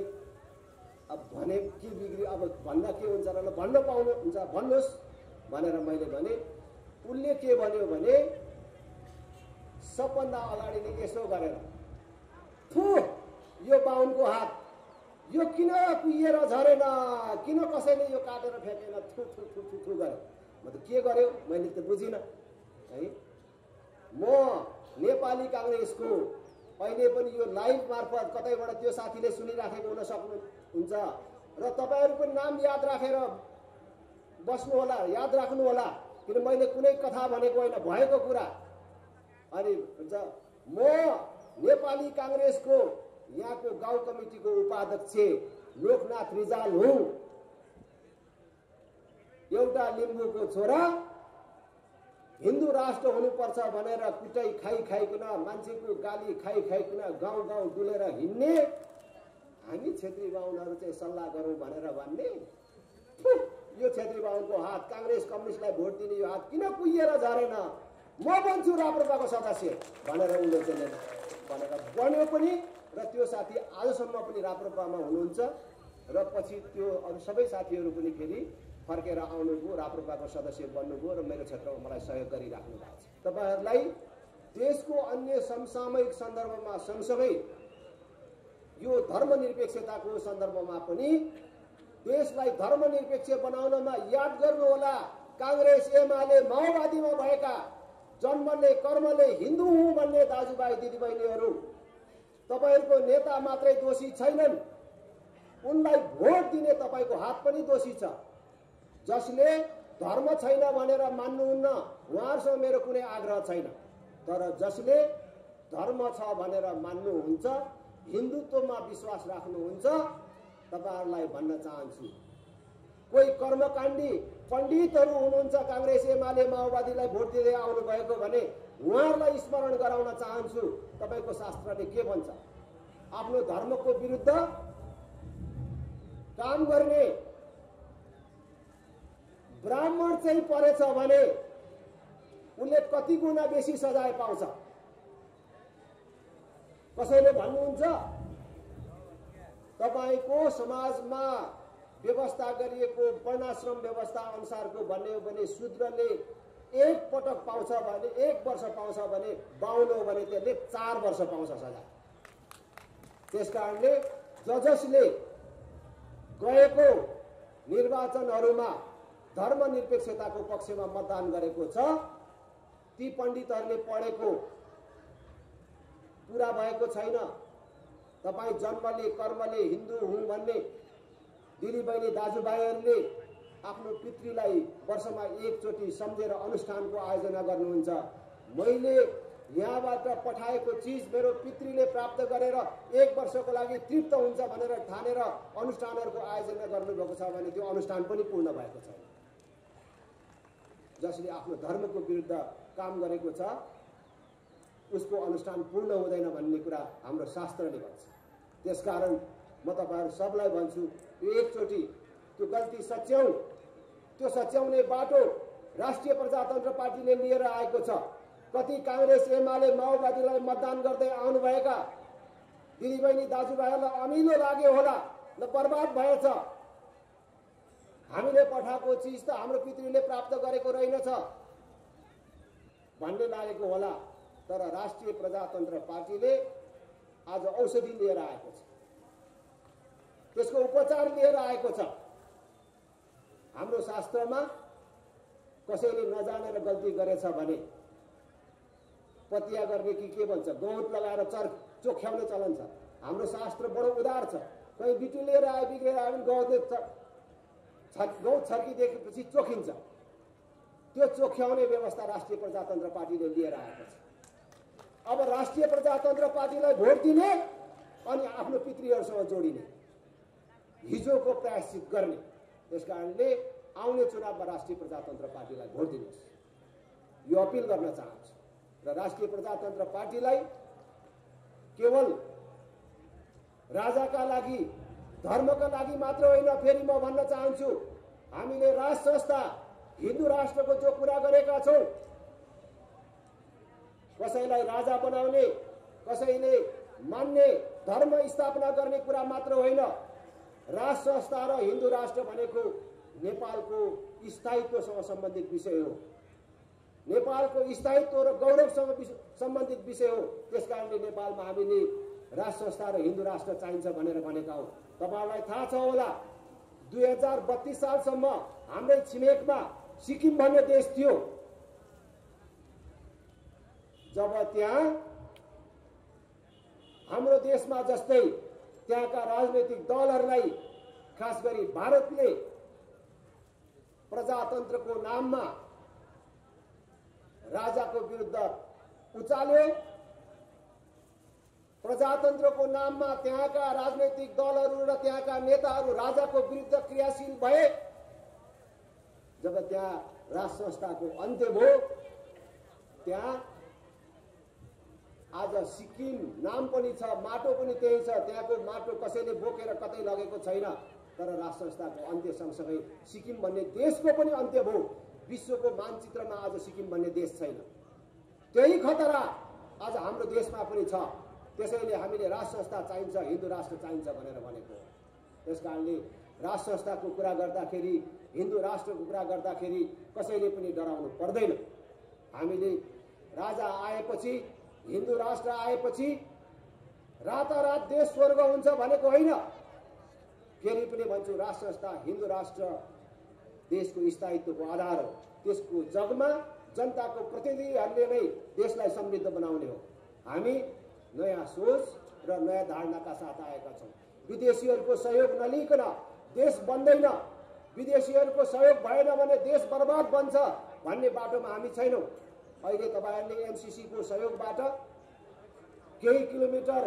अब भने के बिग्रियो, अब भन्न के हुन्छ र भन्न पाउनुहुन्छ भन्नुहोस् भनेर मैले भने। उसले के भन्यो भने सबभन्दा अगाडि नै यसो गरेर थु यो बाहुनको हात यो किन कुहिएर झरेन, किन कसैले यो काटेर फ्याँकेन, थु थु थु थु थु गरे। म त के गर्यो मैले त बुझिनँ है। म नेपाली काङ्ग्रेसको अहिले पनि यो लाइभ मार्फत कतैबाट त्यो साथीले सुनिराखेको हुन सक्नुहुन्छ र तपाईँहरू पनि नाम याद राखेर बस्नु होला, याद राख्नु होला, किन मैले कुनै कथा भनेको होइन, भएको कुरा। अनि म नेपाली काङ्ग्रेसको यहाँको गाउँ कमिटीको उपाध्यक्ष लोकनाथ रिजाल हुँ। एउटा लिम्बूको छोरा हिन्दू राष्ट्र हुनुपर्छ भनेर कुटाई खाइकन मान्छेको गाली खाइकन गाउँ गाउँ डुलेर हिँड्ने हामी छेत्री बाहुनहरू चाहिँ सल्लाह गरौँ भनेर भन्ने। यो छेत्री बाहुनको हात, काङ्ग्रेस कम्युनिस्टलाई भोट दिने यो हात किन कुहिएर झरेन, म बन्छु राप्रपाको सदस्य भनेर उनले चाहिँ भनेर बन्यो पनि। र त्यो साथी आजसम्म पनि राप्रपामा हुनुहुन्छ र पछि त्यो अरू सबै साथीहरू पनि फेरि फर्केर आउनुभयो, राप्रपाको सदस्य बन्नुभयो र मेरो क्षेत्रमा मलाई सहयोग गरिराख्नु भएको छ। तपाईँहरूलाई देशको अन्य समसामयिक सन्दर्भमा सँगसँगै यो धर्मनिरपेक्षताको सन्दर्भमा पनि देशलाई धर्मनिरपेक्ष बनाउनमा याद गर्नुहोला। काङ्ग्रेस एमाले माओवादीमा भएका जन्मले कर्मले हिन्दू हुँ भन्ने दाजुभाइ दिदीबहिनीहरू, तपाईँहरूको नेता मात्रै दोषी छैनन्, उनलाई भोट दिने तपाईँको हात पनि दोषी छ। जसले धर्म छैन भनेर मान्नुहुन्न उहाँहरूसँग मेरो कुनै आग्रह छैन, तर जसले धर्म छ भनेर मान्नुहुन्छ, हिन्दुत्वमा विश्वास राख्नुहुन्छ, तपाईँहरूलाई भन्न चाहन्छु, कोही कर्मकाण्डी पण्डितहरू हुनुहुन्छ काङ्ग्रेस एमाले माओवादीलाई भोट दिँदै आउनुभएको भने उहाँहरूलाई स्मरण गराउन चाहन्छु। तपाईँको शास्त्रले के भन्छ, आफ्नो धर्मको विरुद्ध काम गर्ने ब्राह्मण चाहिँ परेछ भने उनले कति गुणा बेसी सजाय पाउँछ। कसैले भन्नुहुन्छ तपाईको समाजमा व्यवस्था गरिएको वर्णाश्रम व्यवस्था अनुसारको भन्ने हो भने शूद्रले एक पटक पाउँछ भने 1 वर्ष पाउँछ भने, बाहुन हो भने त्यसले 4 वर्ष पाउँछ सजाय। त्यसकारणले जसले गएको निर्वाचनहरूमा धर्मनिरपेक्षताको पक्षमा मतदान गरेको छ, ती पण्डितहरूले पढेको पूरा भएको छैन। तपाईँ जन्मले कर्मले हिन्दू हुँ भन्ने दिदीबहिनी दाजुभाइहरूले आफ्नो पितृलाई वर्षमा एकचोटि सम्झेर अनुष्ठानको आयोजना गर्नुहुन्छ। मैले यहाँबाट पठाएको चिज मेरो पितृले प्राप्त गरेर 1 वर्षको लागि तृप्त हुन्छ भनेर ठानेर अनुष्ठानहरूको आयोजना गर्नुभएको छ भने त्यो अनुष्ठान पनि पूर्ण भएको छैन। जसले आफ्नो धर्मको विरुद्ध काम गरेको छ उसको अनुष्ठान पूर्ण हुँदैन भन्ने कुरा हाम्रो शास्त्रले भन्छ। त्यसकारण म तपाईहरु सबलाई भन्छु, यो एकचोटि त्यो गल्ती सच्याउ। त्यो सच्याउने बाटो राष्ट्रिय प्रजातन्त्र पार्टीले लिएर आएको छ। कति कांग्रेस एमाले माओवादीलाई मतदान गर्दै आउनुभएका दिदीबहिनी दाजुभाइहरूलाई अमिलो लाग्यो होला, ल बर्बाद भएछ, हामीले पठाएको चिज त हाम्रो पितृले प्राप्त गरेको रहेनछ भन्ने लागेको होला। तर राष्ट्रिय प्रजातन्त्र पार्टीले आज औषधि लिएर आएको छ, त्यसको उपचार लिएर आएको छ। हाम्रो शास्त्रमा कसैले नजानेर गल्ती गरेछ भने पतिया गर्ने कि के भन्छ, गौत लगाएर चोख्याउने चलन छ। हाम्रो शास्त्र बडो उदार छ। कहीँ बिटु लिएर आयो, बिग्रेर आयो भने गौत छर्किदिएपछि चोखिन्छ। त्यो चोख्याउने व्यवस्था राष्ट्रिय प्रजातन्त्र पार्टीले लिएर आएको छ। अब राष्ट्रिय प्रजातन्त्र पार्टीलाई भोट दिने अनि आफ्नो पितृहरूसँग जोडिने, हिजोको प्रायश्चित गर्ने। त्यसकारणले आउने चुनावमा राष्ट्रिय प्रजातन्त्र पार्टीलाई भोट दिनुहोस्, यो अपिल गर्न चाहन्छु। र राष्ट्रिय प्रजातन्त्र पार्टीलाई केवल राजाका लागि धर्मका लागि मात्र होइन, फेरि म भन्न चाहन्छु, हामीले राष्ट्र संस्था हिन्दू राष्ट्रको जो कुरा गरेका छौं, कसैलाई राजा बनाउने, कसैले मान्ने, धर्म स्थापना गर्ने कुरा मात्र होइन, राष्ट्र संस्था र हिन्दू राष्ट्र भनेको नेपालको स्थायित्वसँग सम्बन्धित विषय हो, नेपालको स्थायित्व र गौरवसँग सम्बन्धित विषय हो। त्यसकारणले नेपालमा हामीले राष्ट्र संस्था र हिन्दू राष्ट्र चाहिन्छ भनेर भनेका हौं। तपाईहरुलाई थाहा छ होला 2032 सालसम्म हाम्रै छिमेकमा सिक्किम भन्ने देश थियो। जब त्यहाँ हाम्रो देशमा जस्तै त्यहाँका राजनीतिक दलहरूलाई खास गरी भारतले प्रजातन्त्रको नाममा राजाको विरुद्ध उचाल्यो, प्रजातन्त्रको नाममा त्यहाँका राजनीतिक दलहरू र त्यहाँका नेताहरू राजाको विरुद्ध क्रियाशील भए। जब त्यहाँ राष्ट्र संस्थाको अन्त्य भयो, त्यहाँ आज सिक्किम नाम पनि छ, माटो पनि त्यही छ, त्यहाँको माटो कसैले बोकेर कतै लगेको छैन। तर राष्ट्र संस्थाको अन्त्य सँगसँगै सिक्किम भन्ने देशको पनि अन्त्य भयो। विश्वको मानचित्रमा आज सिक्किम भन्ने देश छैन। त्यही खतरा आज हाम्रो देशमा पनि छ। त्यसैले हामीले राष्ट्र संस्था चाहिन्छ, हिन्दू राष्ट्र चाहिन्छ भनेर भनेको। त्यसकारणले राष्ट्र संस्थाको कुरा गर्दाखेरि, हिन्दू राष्ट्रको कुरा गर्दाखेरि कसैले पनि डराउनु पर्दैन। हामीले राजा आएपछि, हिन्दू राष्ट्र आएपछि रातारात देश स्वर्ग हुन्छ भनेको होइन। फेरि पनि भन्छु, राष्ट्र संस्था हिन्दू राष्ट्र देशको स्थायित्वको आधार हो। त्यसको जगमा जनताको प्रतिनिधिहरूले नै देशलाई समृद्ध बनाउने हो। हामी नयाँ सोच र नयाँ धारणाका साथ आएका छौँ। विदेशीहरूको सहयोग नलिकन देश बन्दैन, विदेशीहरूको सहयोग भएन भने देश बर्बाद बन्छ भन्ने बाटोमा हामी छैनौँ। अहिले तपाईहरुले एमसीसीको सहयोगबाट केही किलोमिटर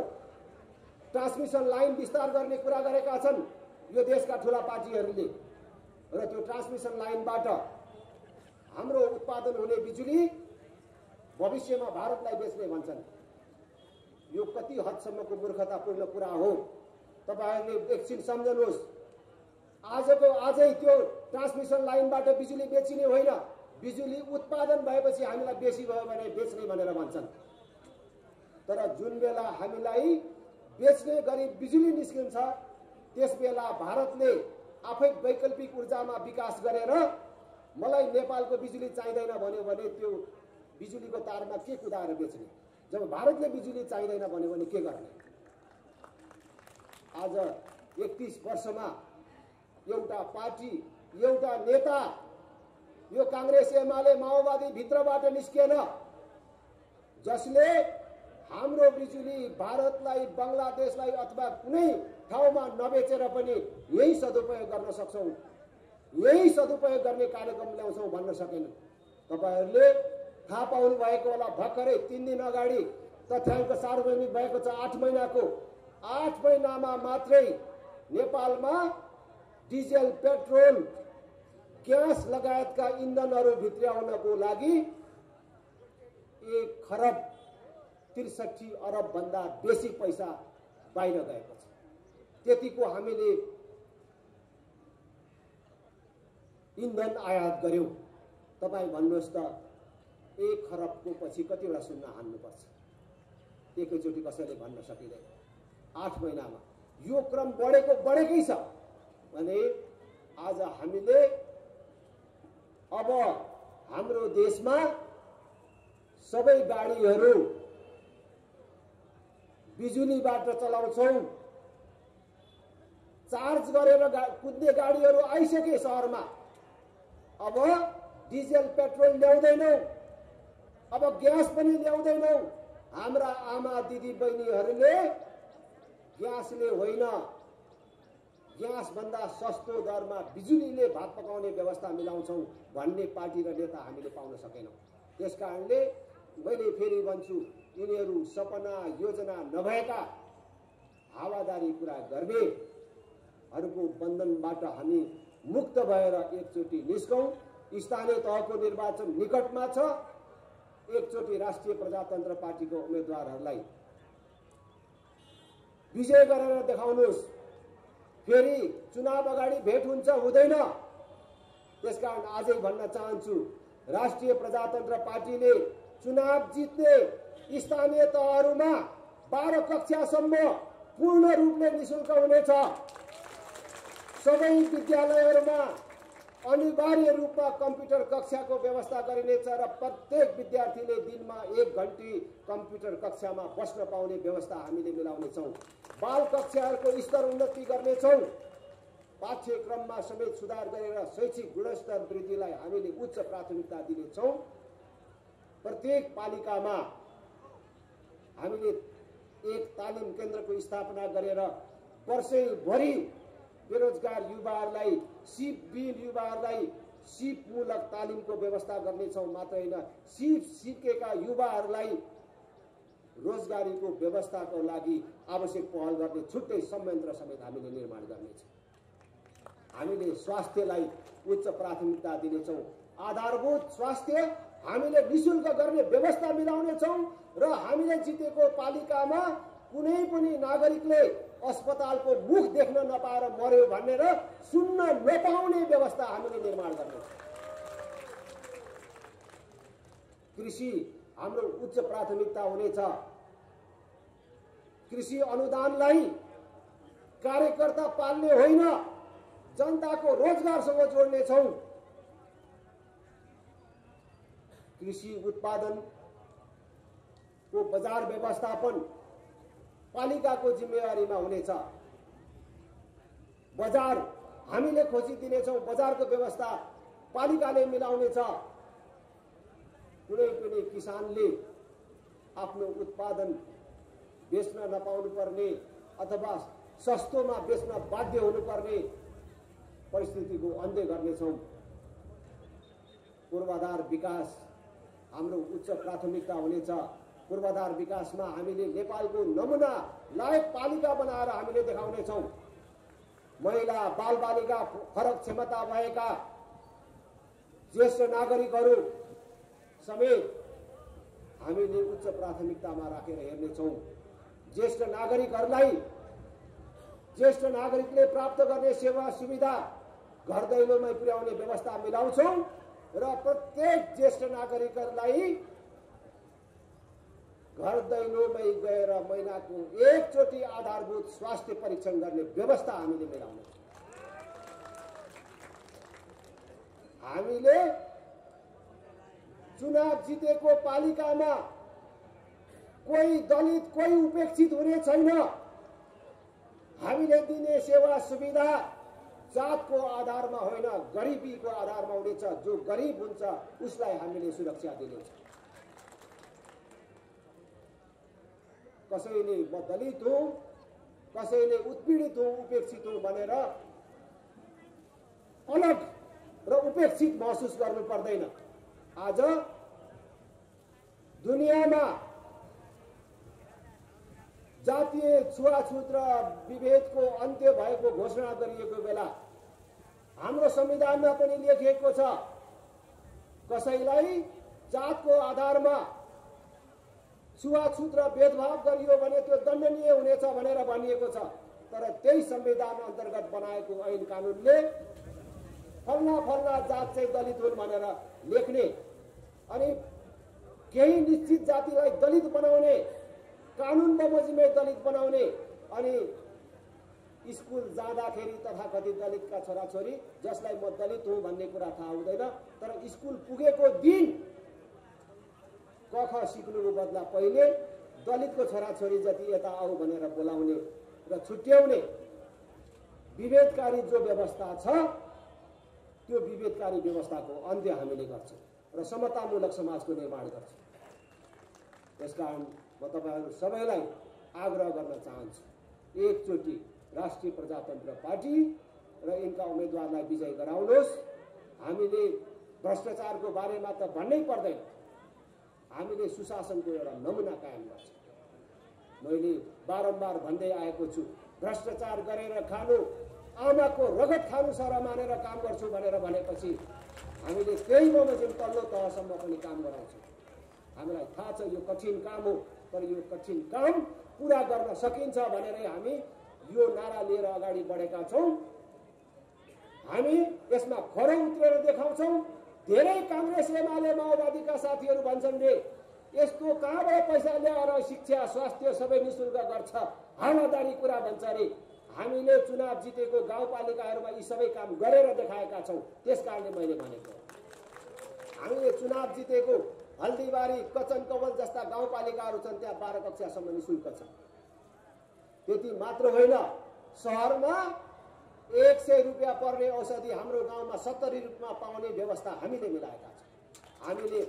ट्रान्समिसन लाइन विस्तार गर्ने कुरा गरेका छन् यो देशका ठूला पार्टीहरूले, र त्यो ट्रान्समिसन लाइनबाट हाम्रो उत्पादन हुने बिजुली भविष्यमा भारतलाई बेच्ने भन्छन्। यो कति हदसम्मको मूर्खतापूर्ण कुरा हो तपाईहरुले एकछिन सम्झनुहोस्। आजको आजै त्यो ट्रान्समिसन लाइनबाट बिजुली बेचिने होइन, बिजुली उत्पादन भएपछि हामीलाई बेसी भयो भने बेच्ने भनेर भन्छन्। तर जुन बेला हामीलाई बेच्ने गरी बिजुली निस्किन्छ त्यसबेला भारतले आफै वैकल्पिक ऊर्जामा विकास गरेर मलाई नेपालको बिजुली चाहिँदैन भन्यो भने त्यो बिजुलीको तारमा के कुदाएर बेच्ने? जब भारतले बिजुली चाहिँदैन भन्यो भने के गर्ने? आज 31 वर्षमा एउटा पार्टी, एउटा नेता, यो कांग्रेस एमाले माओवादी भित्रबाट निस्किएन जसले हाम्रो बिजुली भारतलाई, बंगलादेशलाई अथवा कुनै ठाउँमा नबेचेर पनि यही सदुपयोग गर्न सक्छौं, यही सदुपयोग गर्ने कार्यक्रम ल्याउँछौं भन्न सकेन। तपाईहरुले थाहा पाउनु भएको होला, भर्खरै 3 दिन अगाडि तथ्याङ्क सार्वजनिक भएको छ। 8 महिनाको 8 महिनामा मात्रै नेपालमा डिजेल, पेट्रोल, ग्यास लगायतका इन्धनहरू भित्र्याउनको लागि 1 खरब 63 अरब भन्दा बेसी पैसा बाहिर गएको छ। त्यतिको हामीले इन्धन आयात गर्यौं। तपाई भन्नुहोस् त 1 खरबको पछि कतिवटा शून्य हान्नुपर्छ? एकैचोटि कसैले भन्न सकिँदैन। 8 महिनामा यो क्रम बढेकै छ भने आज हामीले अब हाम्रो देशमा सबै गाडीहरू बिजुलीबाट चलाउँछौं। चार्ज गरेर कुद्ने गाडीहरू आइसके शहरमा। अब डिजेल, पेट्रोल ल्याउँदैनौं, अब ग्यास पनि ल्याउँदैनौं। हाम्रा आमा दिदी बहिनीहरूले ग्यासले होइन, ग्यास भन्दा सस्तो दरमा बिजुलीले भात पकाउने व्यवस्था मिलाउँछौं भन्ने पार्टी र नेता हामीले पाउन सकेनौं। त्यसकारणले मैले फेरि भन्छु, यिनीहरू सपना योजना नभएका हावादारी कुरा गर्नेहरूको बन्धनबाट हामी मुक्त भएर एकचोटि निस्कौं। स्थानीय तहको निर्वाचन निकटमा छ। एकचोटि राष्ट्रिय प्रजातन्त्र पार्टीको उम्मेदवारहरूलाई विजय गरेर देखाउनुहोस्। फेरि चुनाव अगाडि भेट हुन्छ हुँदैन। त्यसकारण आजै भन्न चाहन्छु, राष्ट्रिय प्रजातन्त्र पार्टीले चुनाव जित्ने स्थानीय तहहरूमा 12 कक्षासम्म पूर्ण रूपले निशुल्क हुनेछ। सबै विद्यालयहरूमा अनिवार्य रूपमा कम्प्युटर कक्षाको व्यवस्था गरिनेछ र प्रत्येक विद्यार्थीले दिनमा 1 घण्टी कम्प्युटर कक्षामा बस्न पाउने व्यवस्था हामीले मिलाउनेछौँ। बाल कक्षाहरूको स्तर उन्नति गर्नेछौँ। पाठ्यक्रममा समेत सुधार गरेर शैक्षिक गुणस्तर वृद्धिलाई हामीले उच्च प्राथमिकता दिनेछौँ। प्रत्येक पालिकामा हामीले एक तालिम केन्द्रको स्थापना गरेर वर्षैभरि बेरोजगार युवाहरूलाई सिपविहीन युवाहरूलाई सिपमूलक तालिमको व्यवस्था गर्नेछौँ। मात्र होइन, सिप सिकेका युवाहरूलाई रोजगारीको व्यवस्थाको लागि आवश्यक पहल गर्ने छुट्टै संयन्त्र समेत हामीले निर्माण गर्नेछौँ। हामीले स्वास्थ्यलाई उच्च प्राथमिकता दिनेछौँ। आधारभूत स्वास्थ्य हामीले निःशुल्क गर्ने व्यवस्था मिलाउनेछौँ र हामीले जितेको पालिकामा कुनै पनि नागरिकले अस्पतालको मुख देख्न नपाएर मर्यो भनेर सुन्न नपाउने व्यवस्था हामीले निर्माण गर्नेछौँ। कृषि हाम्रो उच्च प्राथमिकता हुनेछ। कृषि अनुदानलाई कार्यकर्ता पाल्ने होइन, जनताको रोजगारसँग जोड्नेछौँ। कृषि उत्पादनको बजार व्यवस्थापन पालिकाको जिम्मेवारीमा हुनेछ। बजार हामीले खोजिदिनेछौँ, बजारको व्यवस्था पालिकाले मिलाउनेछ। कुनै पनि किसानले आफ्नो उत्पादन बेच्न नपाउनु पर्ने अथवा सस्तोमा बेच्न बाध्य हुनुपर्ने परिस्थितिको अन्त्य गर्नेछौँ। पूर्वाधार विकास हाम्रो उच्च प्राथमिकता हुनेछ। पूर्वाधार विकासमा हामीले नेपालको नमुना लायक पालिका बनाएर हामीले देखाउनेछौँ। महिला बालबालिका फरक क्षमता भएका ज्येष्ठ नागरिकहरू समेत हामीले उच्च प्राथमिकतामा राखेर हेर्नेछौँ। ज्येष्ठ नागरिकले प्राप्त गर्ने सेवा सुविधा घर दैलोमै पुर्याउने व्यवस्था मिलाउँछौँ र प्रत्येक ज्येष्ठ नागरिकहरूलाई घर दैलोमै गएर महिनाको एकचोटि आधारभूत स्वास्थ्य परीक्षण गर्ने व्यवस्था हामीले मिलाउने। हामीले चुनाव जितेको पालिकामा कोही दलित कोही उपेक्षित हुने छैन। हामीले दिने सेवा सुविधा जातको आधारमा होइन, गरिबीको आधारमा हुनेछ। जो गरिब हुन्छ उसलाई हामीले सुरक्षा दिनेछ। कसैले म दलित हुँ, कसैले उत्पीडित हुँ, उपेक्षित हुँ भनेर अलग र उपेक्षित महसुस गर्नु पर्दैन। आज दुनियाँमा जातीय छुवाछुत र विभेदको अन्त्य भएको घोषणा गरिएको बेला हाम्रो संविधानमा पनि लेखिएको छ, कसैलाई जातको आधारमा छुवाछुत र भेदभाव गरियो भने त्यो दण्डनीय हुनेछ भनेर भनिएको छ। तर त्यही संविधान अन्तर्गत बनाएको ऐन कानुनले फल्ना जात चाहिँ दलित हुन् भनेर लेख्ने अनि केही निश्चित जातिलाई दलित बनाउने, कानुन बमोजिमै दलित बनाउने अनि स्कुल जाँदाखेरि तथाकथित दलितका छोराछोरी जसलाई म दलित हुँ भन्ने कुरा थाहा हुँदैन, तर स्कुल पुगेको दिन क ख सिक्नुको बदला पहिले दलितको छोराछोरी जति यता आऊ भनेर बोलाउने र छुट्याउने विभेदकारी जो व्यवस्था छ त्यो विभेदकारी व्यवस्थाको अन्त्य हामीले गर्छौँ र समतामूलक समाजको निर्माण गर्छौँ। त्यसकारण म तपाईहरु सबैलाई आग्रह गर्न चाहन्छु, एकचोटि राष्ट्रिय प्रजातन्त्र पार्टी र यिनका उम्मेदवारलाई विजय गराउनुहोस्। हामीले भ्रष्टाचारको बारेमा त भन्नै पर्दैन, हामीले सुशासनको एउटा नमुना कायम गर्छौँ। मैले बारम्बार भन्दै आएको छु, भ्रष्टाचार गरेर खानु आमाको रगत खानु सर मानेर काम गर्छु भनेर भनेपछि हामीले त्यही बमोजिम तल्लो तहसम्म पनि काम गराउँछौँ। हामीलाई थाहा छ यो कठिन काम हो, तर यो कठिन काम पूरा गर्न सकिन्छ भनेरै हामी यो नारा लिएर अगाडि बढेका छौँ। हामी यसमा खरो उत्रेर देखाउँछौँ। धेरै कांग्रेस एमाले माओवादीका साथीहरू भन्छन् रे यस्तो कहाँबाट पैसा ल्याएर शिक्षा स्वास्थ्य सबै निशुल्क गर्छ, हावादारी कुरा भन्छ रे। हामीले चुनाव जितेको गाउँपालिकाहरूमा यी सबै काम गरेर देखाएका छौँ। त्यसकारणले मैले भनेको हामीले चुनाव जितेको हल्दीबारी कचन कवल जस्ता गाउँपालिकाहरू छन्, त्यहाँ 12 कक्षासम्म निःशुल्क छ। त्यति मात्र होइन, सहरमा 100 रुपियाँ पर्ने औषधि हाम्रो गाउँमा 70 रुपियाँमा पाउने व्यवस्था हामीले मिलाएका छौँ। हामीले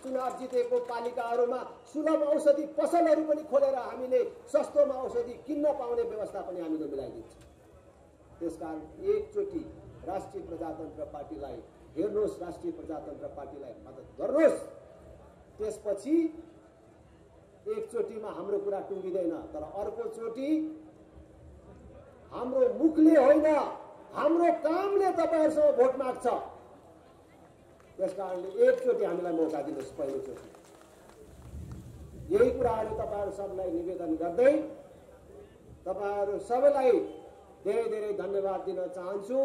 चुनाव जितेको पालिकाहरूमा सुलभ औषधि पसलहरू पनि खोलेर हामीले सस्तोमा औषधि किन्न पाउने व्यवस्था पनि हामीले मिलाइदिन्छौँ। त्यसकारण एकचोटि राष्ट्रिय प्रजातन्त्र पार्टीलाई हेर्नुहोस्, राष्ट्रिय प्रजातन्त्र पार्टीलाई मद्दत गर्नुहोस्। त्यसपछि एकचोटिमा हाम्रो कुरा टुङ्गिँदैन, तर अर्कोचोटि हाम्रो मुखले होइन हाम्रो कामले तपाईहरुसँग भोट माग्छ। त्यसकारणले एकचोटि हामीलाई मौका दिनुहोस्। पहिलोचोटि यही कुराहरू तपाईहरु सबलाई निवेदन गर्दै तपाईहरु सबैलाई धेरै धेरै धन्यवाद दिन चाहन्छु।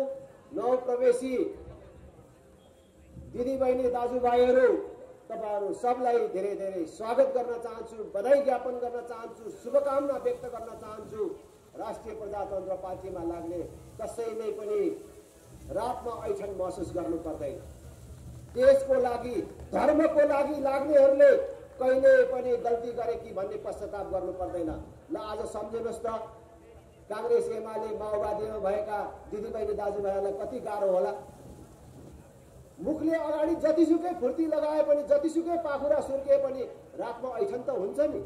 नवप्रवेशी दिदीबहिनी दाजुभाइहरू तपाईहरु सबलाई धेरै धेरै स्वागत गर्न चाहन्छु, बधाई ज्ञापन गर्न चाहन्छु, शुभकामना व्यक्त गर्न चाहन्छु। राष्ट्रिय प्रजातन्त्र पार्टीमा लाग्ने कसैले पनि रातमा ऐठन महसुस गर्नु पर्दैन। देशको लागि धर्मको लागि लाग्नेहरूले कहिले पनि गल्ती गरे कि भन्ने पश्चाताप गर्नु पर्दैन। ल आज सम्झिनुहोस् त, कांग्रेस एमाले माओवादीमा भएका दिदीबहिनी दाजुभाइहरूलाई कति गाह्रो होला। मुखले अगाडि जतिसुकै फुर्ती लगाए पनि, जतिसुकै पाखुरा सुर्किए पनि रातमा ऐठन त हुन्छ नि।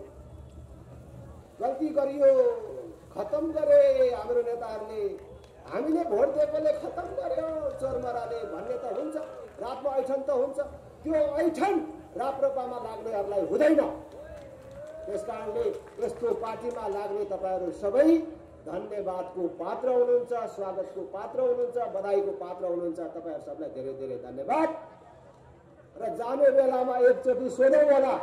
गल्ती गरियो, खत्म गरे हाम्रो नेताहरूले, हामीले भोट दिएकोले खत्म गर्यो चोरमराले भन्ने त हुन्छ, रातमा ऐठन त हुन्छ। त्यो ऐठन राप्रपामा लाग्नेहरूलाई हुँदैन। त्यसकारणले यस्तो पार्टीमा लाग्ने तपाईहरु सबै धन्यवादको पात्र हुनुहुन्छ, स्वागतको पात्र हुनुहुन्छ, बधाईको पात्र हुनुहुन्छ। तपाईहरु सबलाई धेरै धेरै धन्यवाद। र जाने बेलामा एकचोटि सोधौँ होला,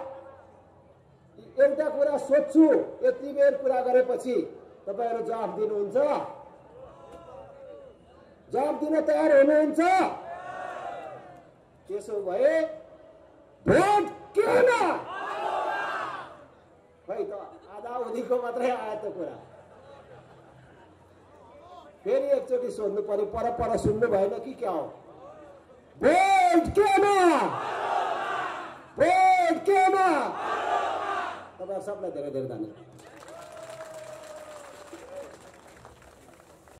एउटा कुरा सोध्छु, यति बेर कुरा गरेपछि तपाईहरु जवाफ दिनुहुन्छ? जवाफ दिन तयार हुनुहुन्छ? त्यसो भए भोट किन? खै त आधा उनीको मात्रै आयो त कुरा। फेरि एकचोटि सोध्नु पर्यो, पर सुन्नु भएन कि क्या हो? भोट किन? भोट किन? तपाईहरु सबलाई धेरै धेरै धन्यवाद।